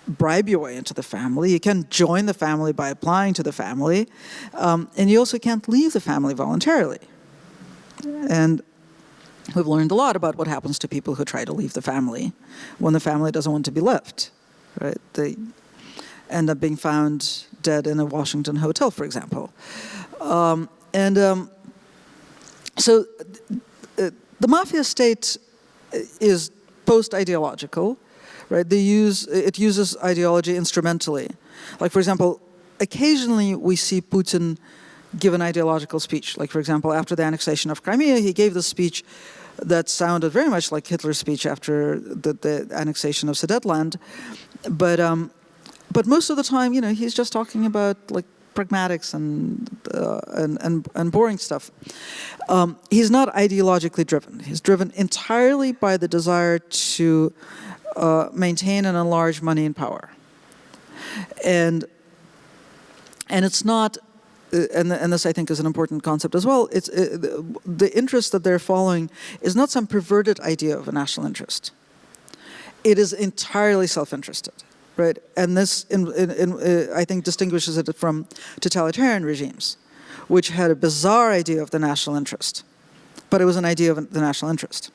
bribe your way into the family. You can't join the family by applying to the family. And you also can't leave the family voluntarily. And we've learned a lot about what happens to people who try to leave the family when the family doesn't want to be left. Right? They end up being found dead in a Washington hotel, for example. So the mafia state is post-ideological. Right? It uses ideology instrumentally. Like, for example, occasionally we see Putin give an ideological speech. Like, for example, after the annexation of Crimea, he gave this speech that sounded very much like Hitler's speech after the annexation of Sudetenland. But most of the time, he's just talking about like pragmatics and boring stuff. He's not ideologically driven. He's driven entirely by the desire to maintain and enlarge money and power. And it's not and this I think is an important concept as well, it's the interest that they're following is not some perverted idea of a national interest. It is entirely self-interested, right? And this, I think, distinguishes it from totalitarian regimes, which had a bizarre idea of the national interest, but it was an idea of the national interest.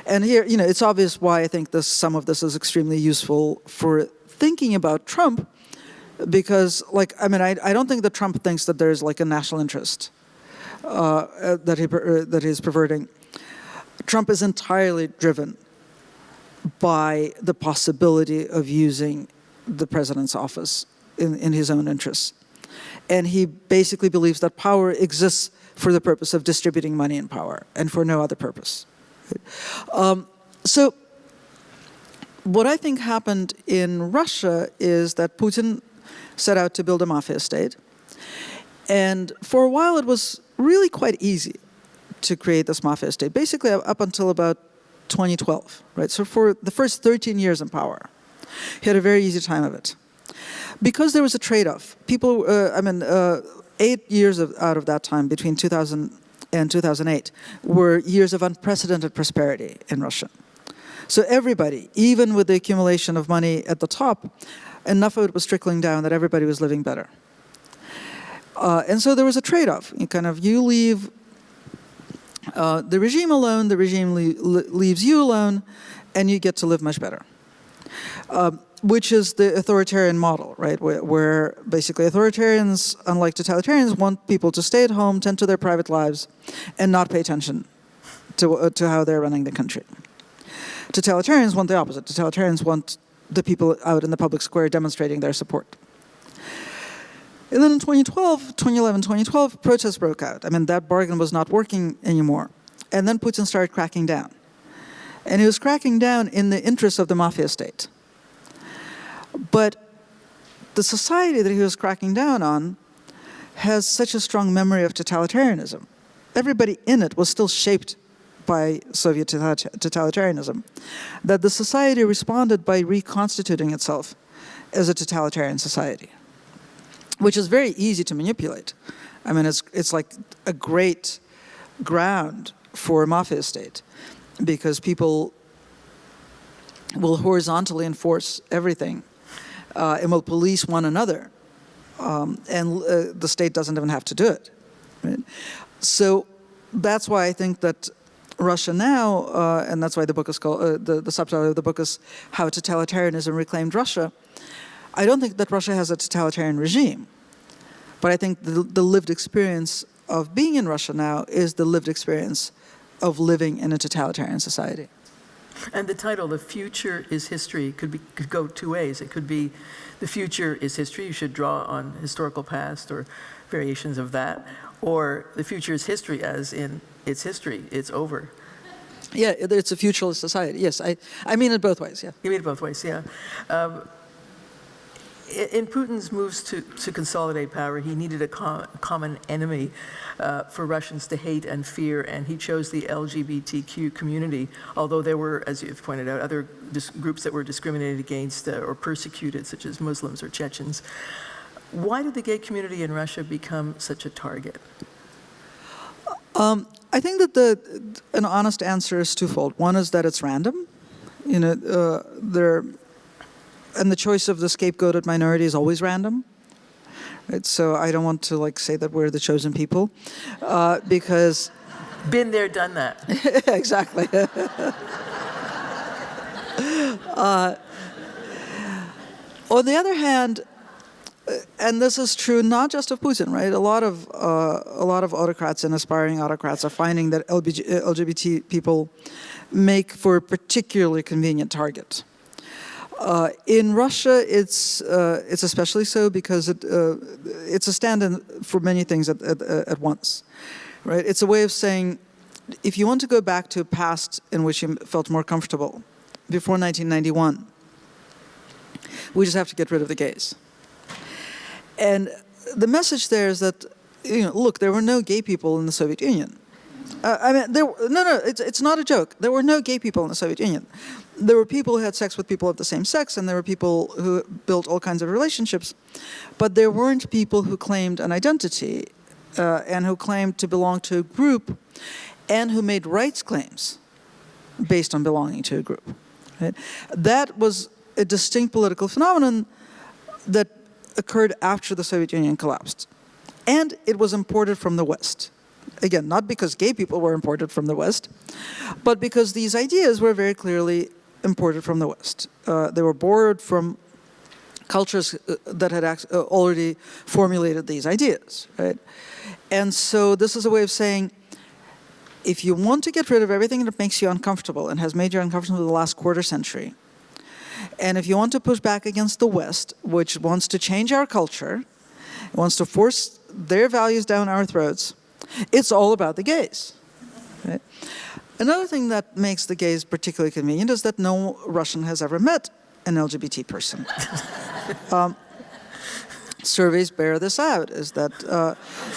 And here, it's obvious why I think some of this is extremely useful for thinking about Trump, because, I don't think that Trump thinks that there's like a national interest that he's perverting. Trump is entirely driven by the possibility of using the president's office in his own interests. And he basically believes that power exists for the purpose of distributing money and power, and for no other purpose. So what I think happened in Russia is that Putin set out to build a mafia state. And for a while, it was really quite easy to create this mafia state, basically up until about 2012, right? So for the first 13 years in power, he had a very easy time of it. Because there was a trade-off. 8 years out of that time, between 2000 and 2008, were years of unprecedented prosperity in Russia. So everybody, even with the accumulation of money at the top, enough of it was trickling down that everybody was living better. And so there was a trade-off. You leave the regime alone, the regime leaves you alone, and you get to live much better. Which is the authoritarian model, right? Where basically authoritarians, unlike totalitarians, want people to stay at home, tend to their private lives, and not pay attention to how they're running the country. Totalitarians want the opposite. Totalitarians want the people out in the public square demonstrating their support. And then in 2011, 2012, protests broke out. That bargain was not working anymore. And then Putin started cracking down. And he was cracking down in the interests of the mafia state. But the society that he was cracking down on has such a strong memory of totalitarianism. Everybody in it was still shaped by Soviet totalitarianism, that the society responded by reconstituting itself as a totalitarian society, which is very easy to manipulate. It's like a great ground for a mafia state, because people will horizontally enforce everything and will police one another, and the state doesn't even have to do it. Right? So that's why I think that Russia now, and that's why the book is called, the subtitle of the book is How Totalitarianism Reclaimed Russia. I don't think that Russia has a totalitarian regime, but I think the lived experience of being in Russia now is the lived experience of living in a totalitarian society. And the title, The Future is History, could go two ways. It could be, the future is history, you should draw on historical past or variations of that, or the future is history as in it's history, it's over. Yeah, it's a futurist society, yes. I mean it both ways, yeah. You mean it both ways, yeah. In Putin's moves to consolidate power, he needed a common enemy for Russians to hate and fear, and he chose the LGBTQ community, although there were, as you've pointed out, other groups that were discriminated against or persecuted, such as Muslims or Chechens. Why did the gay community in Russia become such a target? I think that an honest answer is twofold. One is that it's random. And the choice of the scapegoated minority is always random. Right? So I don't want to say that we're the chosen people, because been there, done that. Exactly. On the other hand, and this is true not just of Putin, right? A lot of autocrats and aspiring autocrats are finding that LGBT people make for a particularly convenient target. In Russia, it's especially so because it's a stand-in for many things at once, right? It's a way of saying, if you want to go back to a past in which you felt more comfortable, before 1991, we just have to get rid of the gays. And the message there is that, look, there were no gay people in the Soviet Union. It's not a joke. There were no gay people in the Soviet Union. there were people who had sex with people of the same sex, and there were people who built all kinds of relationships, but there weren't people who claimed an identity and who claimed to belong to a group and who made rights claims based on belonging to a group. Right? That was a distinct political phenomenon that occurred after the Soviet Union collapsed. And it was imported from the West. Again, not because gay people were imported from the West, but because these ideas were very clearly imported from the West. They were borrowed from cultures that had already formulated these ideas, right? And so this is a way of saying, if you want to get rid of everything that makes you uncomfortable and has made you uncomfortable the last quarter century, and if you want to push back against the West, which wants to change our culture, wants to force their values down our throats, it's all about the gays. Right? Another thing that makes the gays particularly convenient is that no Russian has ever met an LGBT person. Surveys bear this out, is that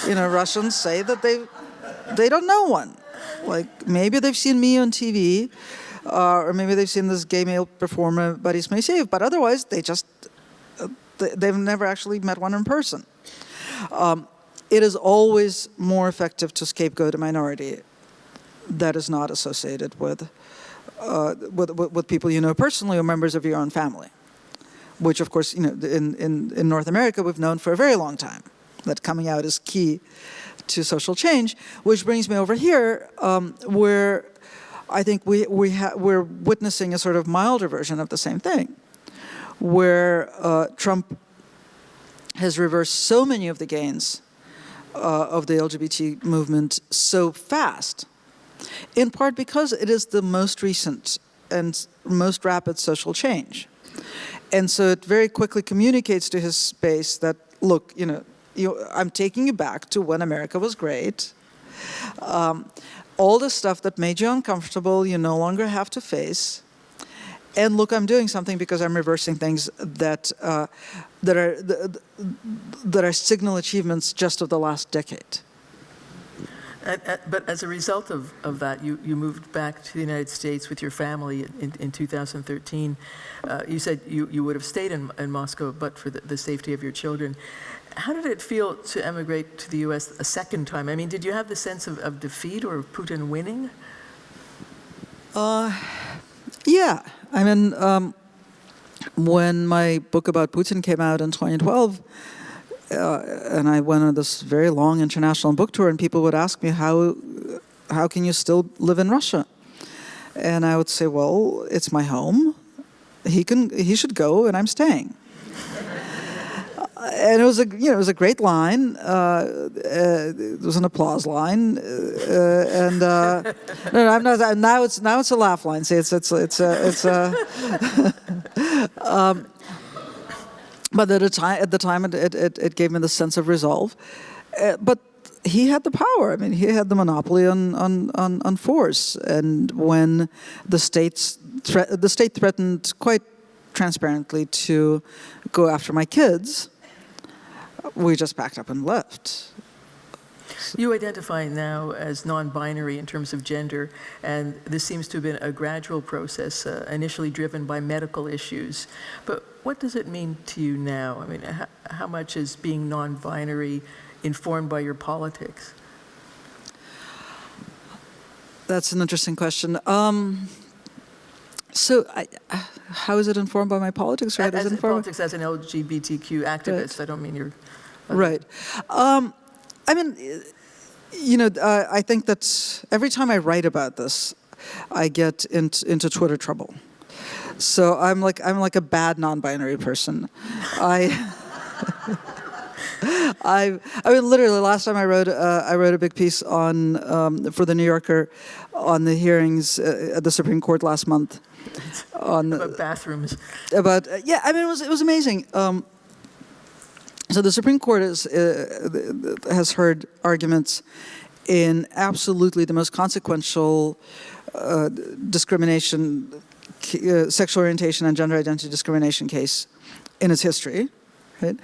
Russians say that they don't know one. Like, maybe they've seen me on TV, or maybe they've seen this gay male performer, Boris Moiseev, but otherwise they've never actually met one in person. It is always more effective to scapegoat a minority that is not associated with people you know personally or members of your own family, which, of course, in North America we've known for a very long time that coming out is key to social change. Which brings me over here, where I think we're witnessing a sort of milder version of the same thing, where Trump has reversed so many of the gains of the LGBT movement so fast, in part because it is the most recent and most rapid social change. And so it very quickly communicates to his base that, look, I'm taking you back to when America was great. All the stuff that made you uncomfortable, you no longer have to face. And look, I'm doing something because I'm reversing things that are signal achievements just of the last decade. But as a result of that, you moved back to the United States with your family in 2013. You said you would have stayed in Moscow but for the safety of your children. How did it feel to emigrate to the U.S. a second time? I mean, did you have the sense of defeat or of Putin winning? Yeah. I mean, when my book about Putin came out in 2012, and I went on this very long international book tour, and people would ask me, how can you still live in Russia? And I would say, well, it's my home. He should go, and I'm staying. And it was a great line. It was an applause line, and no, I'm not. Now it's a laugh line. See, it's but at the time, it gave me the sense of resolve. But he had the power. I mean, he had the monopoly on force. And when the state threatened quite transparently to go after my kids, we just packed up and left. You identify now as non-binary in terms of gender, and this seems to have been a gradual process, initially driven by medical issues. But what does it mean to you now? I mean, how much is being non-binary informed by your politics? That's an interesting question. So, how is it informed by my politics? Or As politics as an LGBTQ activist, right. I don't mean you're... Right. I mean, I think that every time I write about this, I get into Twitter trouble. So I'm like a bad non-binary person. I mean, literally, last time I wrote a big piece on for the New Yorker on the hearings at the Supreme Court last month. About bathrooms. Yeah, I mean, it was amazing. So the Supreme Court has heard arguments in absolutely the most consequential discrimination, sexual orientation and gender identity discrimination case in its history, right?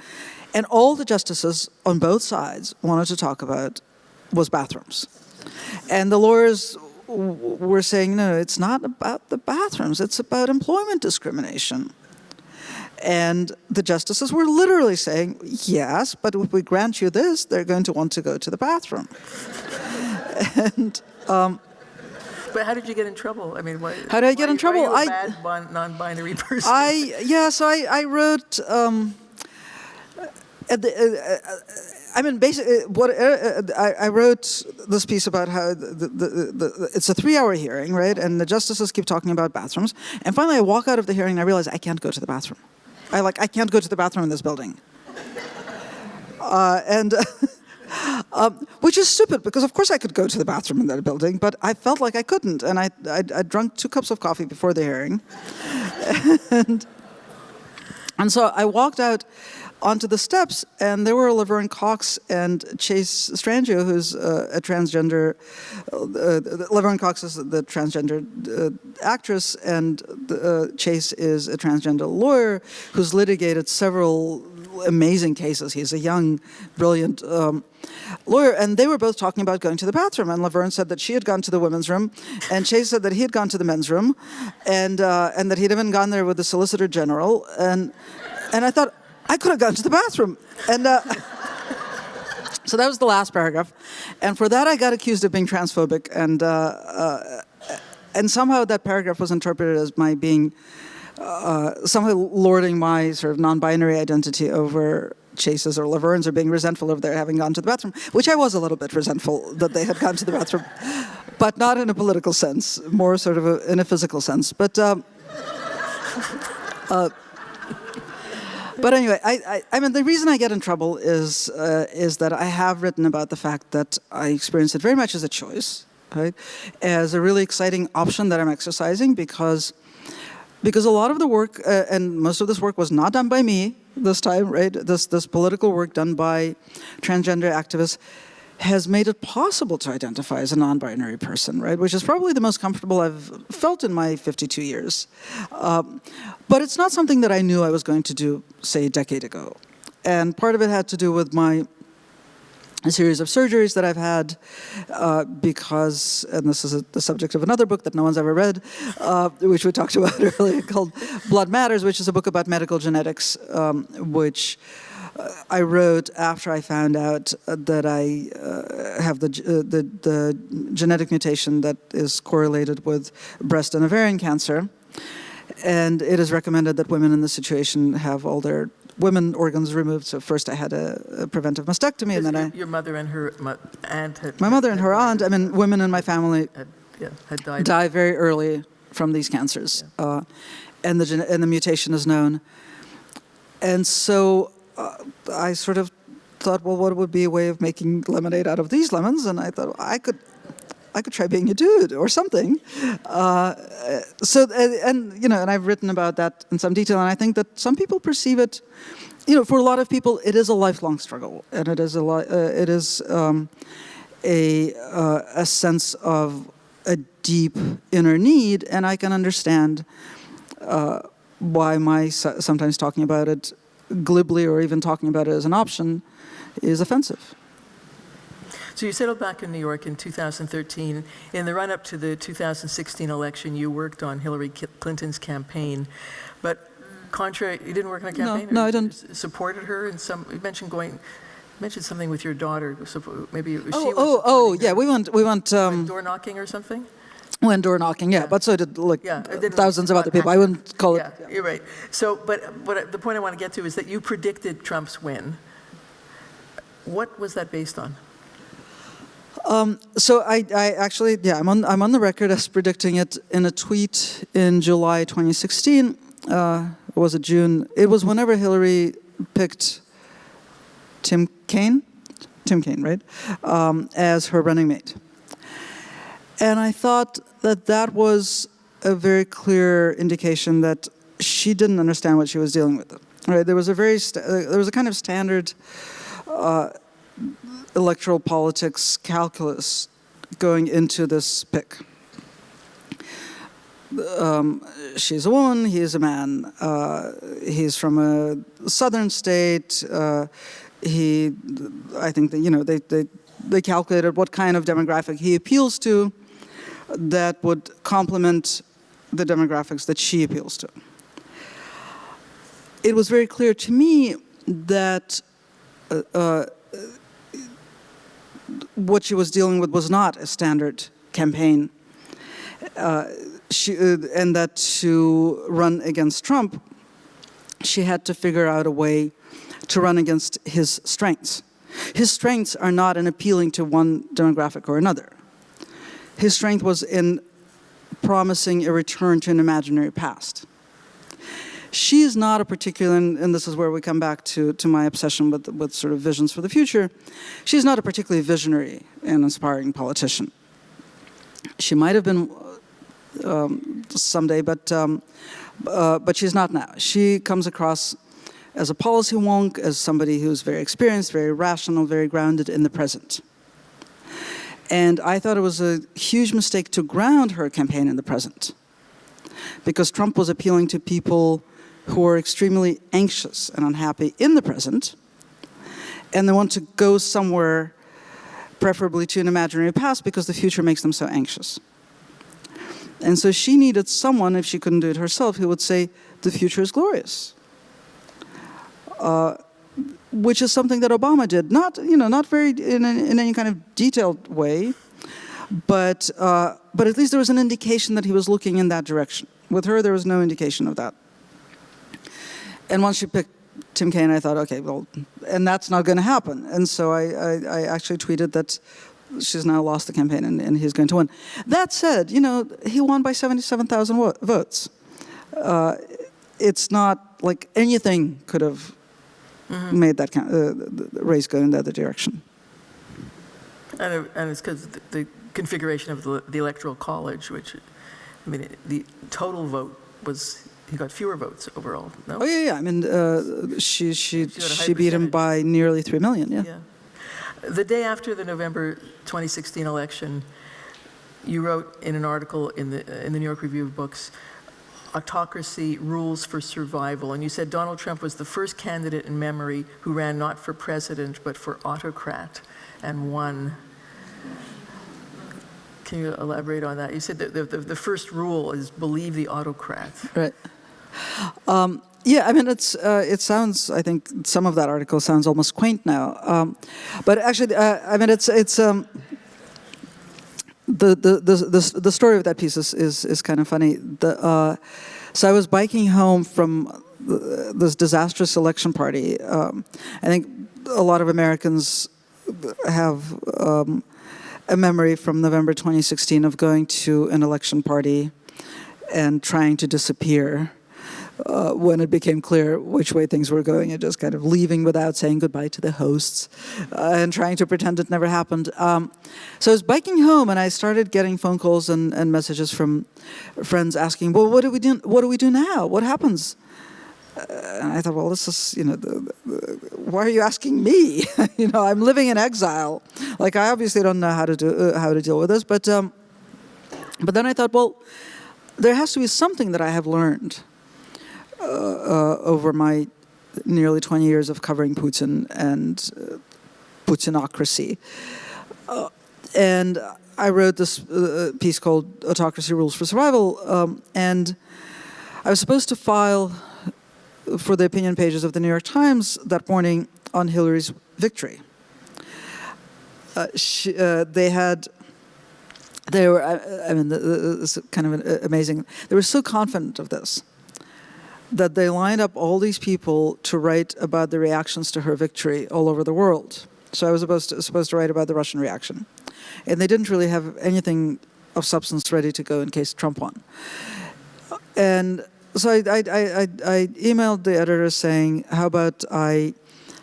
And all the justices on both sides wanted to talk about was bathrooms. And the lawyers were saying, no, it's not about the bathrooms, it's about employment discrimination. And the justices were literally saying, yes, but if we grant you this, they're going to want to go to the bathroom. And But how did you get in trouble? I mean, how did I get in trouble? Why are you a bad non-binary person? I wrote. Basically, I wrote this piece about how it's a 3-hour hearing, right? And the justices keep talking about bathrooms. And finally, I walk out of the hearing and I realize I can't go to the bathroom. I can't go to the bathroom in this building. Which is stupid, because of course I could go to the bathroom in that building, but I felt like I couldn't. And I drank 2 cups of coffee before the hearing. And so I walked out onto the steps, and there were Laverne Cox and Chase Strangio, who's a transgender. Laverne Cox is the transgender actress, and Chase is a transgender lawyer who's litigated several amazing cases. He's a young, brilliant lawyer, and they were both talking about going to the bathroom. And Laverne said that she had gone to the women's room, and Chase said that he had gone to the men's room, and that he'd even gone there with the Solicitor General. And I thought, I could have gone to the bathroom. And so that was the last paragraph. And for that, I got accused of being transphobic. And somehow that paragraph was interpreted as my being somehow lording my sort of non-binary identity over Chase's or Laverne's, or being resentful of their having gone to the bathroom, which I was a little bit resentful that they had gone to the bathroom, but not in a political sense, more sort of in a physical sense. But anyway, I mean, the reason I get in trouble is that I have written about the fact that I experience it very much as a choice, right? As a really exciting option that I'm exercising, because a lot of the work, and most of this work was not done by me this time, right? This political work done by transgender activists has made it possible to identify as a non-binary person, right? Which is probably the most comfortable I've felt in my 52 years. But it's not something that I knew I was going to do, say, a decade ago. And part of it had to do with a series of surgeries that I've had because, and this is the subject of another book that no one's ever read, which we talked about earlier, called Blood Matters, which is a book about medical genetics, which I wrote after I found out that I have the genetic mutation that is correlated with breast and ovarian cancer. And it is recommended that women in this situation have all their women organs removed. So first I had a preventive mastectomy, and then your mother and her aunt had... My mother and her aunt, I mean, women in my family had died very early from these cancers. Yeah. And the mutation is known. And so I sort of thought, well, what would be a way of making lemonade out of these lemons? And I thought, I could try being a dude or something. And I've written about that in some detail, and I think that some people perceive it, for a lot of people, it is a lifelong struggle, and it is a sense of a deep inner need, and I can understand why my sometimes talking about it glibly or even talking about it as an option is offensive. So you settled back in New York in 2013. In the run-up to the 2016 election, you worked on Hillary Clinton's campaign. But you didn't work on a campaign? No, I didn't. Supported her in some... You mentioned something with your daughter. So maybe it was she was yeah, we went like door knocking or something? Went door knocking, yeah. But so did thousands of other people. I wouldn't call it... Yeah, you're right. So, but the point I want to get to is that you predicted Trump's win. What was that based on? So I actually, I'm on the record as predicting it in a tweet in July 2016. Or was it June? It was whenever Hillary picked Tim Kaine, right, as her running mate. And I thought that was a very clear indication that she didn't understand what she was dealing with. Right? There was a kind of standard electoral politics calculus going into this pick. She's a woman, he is a man. He's from a southern state. I think that, they calculated what kind of demographic he appeals to. that would complement the demographics that she appeals to. It was very clear to me that what she was dealing with was not a standard campaign, and that to run against Trump, she had to figure out a way to run against his strengths. His strengths are not in appealing to one demographic or another. His strength was in promising a return to an imaginary past. She is not a particular, and this is where we come back to my obsession with sort of visions for the future. She's not a particularly visionary and inspiring politician. She might have been someday, but she's not now. She comes across as a policy wonk, as somebody who's very experienced, very rational, very grounded in the present. And I thought it was a huge mistake to ground her campaign in the present, because Trump was appealing to people who are extremely anxious and unhappy in the present, and they want to go somewhere, preferably to an imaginary past, because the future makes them so anxious. And so she needed someone, if she couldn't do it herself, who would say, the future is glorious. Which is something that Obama did, not very in any kind of detailed way, but at least there was an indication that he was looking in that direction. With her, there was no indication of that. And once she picked Tim Kaine, I thought, okay, well, and that's not going to happen. And so I actually tweeted that she's now lost the campaign and he's going to win. That said, he won by 77,000 votes. It's not like anything could have made that the race go in the other direction. And it's because the configuration of the Electoral College, which, the total vote was, he got fewer votes overall, no? Oh, yeah. She beat him by nearly 3 million, yeah. The day after the November 2016 election, you wrote in an article in the New York Review of Books, Autocracy, Rules for Survival. And you said Donald Trump was the first candidate in memory who ran not for president, but for autocrat and won. Can you elaborate on that? You said that the first rule is believe the autocrat. Right. It sounds, I think some of that article sounds almost quaint now. But actually, it's the story of that piece is kind of funny. So I was biking home from this disastrous election party. I think a lot of Americans have a memory from November 2016 of going to an election party and trying to disappear when it became clear which way things were going, and just kind of leaving without saying goodbye to the hosts and trying to pretend it never happened. So I was biking home, and I started getting phone calls and messages from friends asking, well, what do we do? What do we do now? What happens? And I thought, well, this is, why are you asking me? I'm living in exile. Like, I obviously don't know how to deal with this. But then I thought, well, there has to be something that I have learned over my nearly 20 years of covering Putin and Putinocracy. And I wrote this piece called Autocracy, Rules for Survival, and I was supposed to file for the opinion pages of the New York Times that morning on Hillary's victory. This is kind of amazing. They were so confident of this that they lined up all these people to write about the reactions to her victory all over the world. So I was supposed to write about the Russian reaction. And they didn't really have anything of substance ready to go in case Trump won. And so I emailed the editor saying, how about I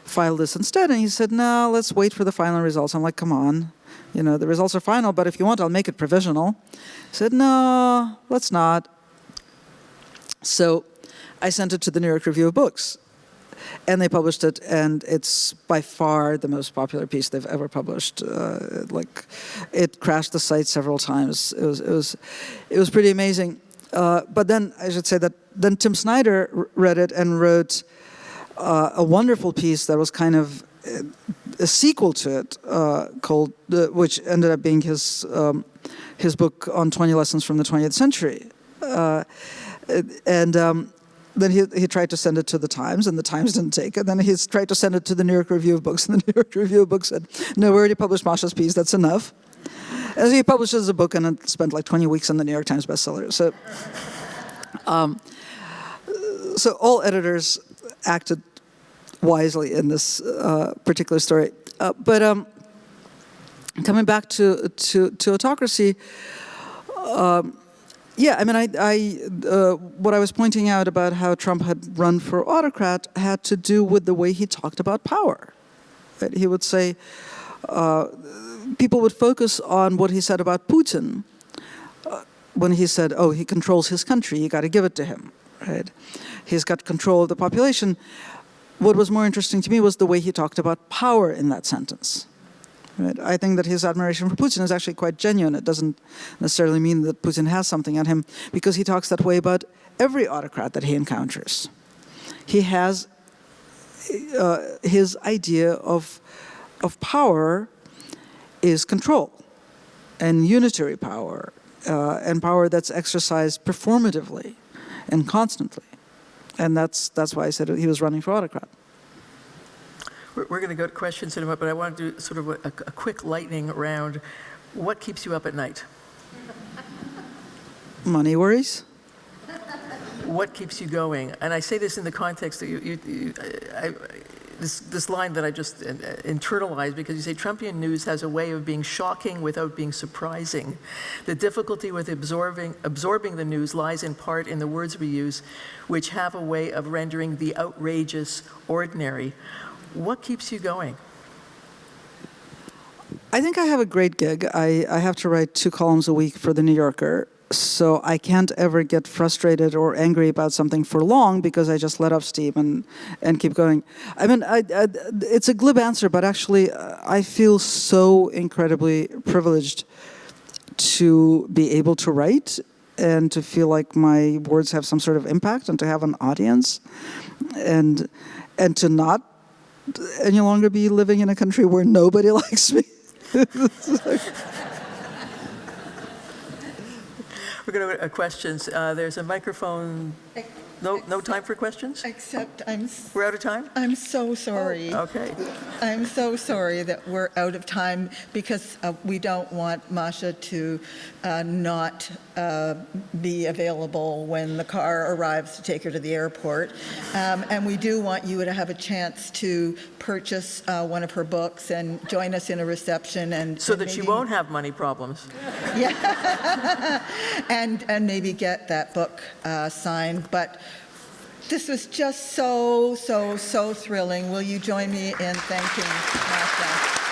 file this instead? And he said, no, let's wait for the final results. I'm like, come on. The results are final, but if you want, I'll make it provisional. He said, no, let's not. So I sent it to the New York Review of Books, and they published it, and it's by far the most popular piece they've ever published. It crashed the site several times. It was pretty amazing. But then I should say that then Tim Snyder read it and wrote a wonderful piece that was kind of a sequel to it, called which ended up being his his book on 20 lessons from the 20th century. Then he tried to send it to the Times, and the Times didn't take it. Then he tried to send it to the New York Review of Books, and the New York Review of Books said, no, we already published Masha's piece, that's enough. And so he publishes a book, and it spent like 20 weeks on the New York Times bestseller. So all editors acted wisely in this particular story. But coming back to autocracy, yeah, I mean, what I was pointing out about how Trump had run for autocrat had to do with the way he talked about power. Right? He would say, people would focus on what he said about Putin when he said, oh, he controls his country, you got to give it to him, right? He's got control of the population. What was more interesting to me was the way he talked about power in that sentence. Right? I think that his admiration for Putin is actually quite genuine. It doesn't necessarily mean that Putin has something on him, because he talks that way about every autocrat that he encounters. He has his idea of power is control and unitary power and power that's exercised performatively and constantly. And that's why I said he was running for autocrat. We're going to go to questions in a moment, but I want to do sort of a quick lightning round. What keeps you up at night? Money worries. What keeps you going? And I say this in the context that this line that I just internalized, because you say Trumpian news has a way of being shocking without being surprising. The difficulty with absorbing the news lies in part in the words we use, which have a way of rendering the outrageous ordinary. What keeps you going? I think I have a great gig. I have to write 2 columns a week for The New Yorker, so I can't ever get frustrated or angry about something for long, because I just let off steam and keep going. I mean, it's a glib answer, but actually I feel so incredibly privileged to be able to write and to feel like my words have some sort of impact and to have an audience and to not any longer be living in a country where nobody likes me. We're going to go to questions. There's a microphone. No time for questions? Except We're out of time? I'm so sorry. Oh, okay. I'm so sorry that we're out of time, because we don't want Masha to not be available when the car arrives to take her to the airport. And we do want you to have a chance to purchase one of her books and join us in a reception. So that she won't have money problems. Yeah. and maybe get that book signed. But this was just so thrilling. Will you join me in thanking Masha?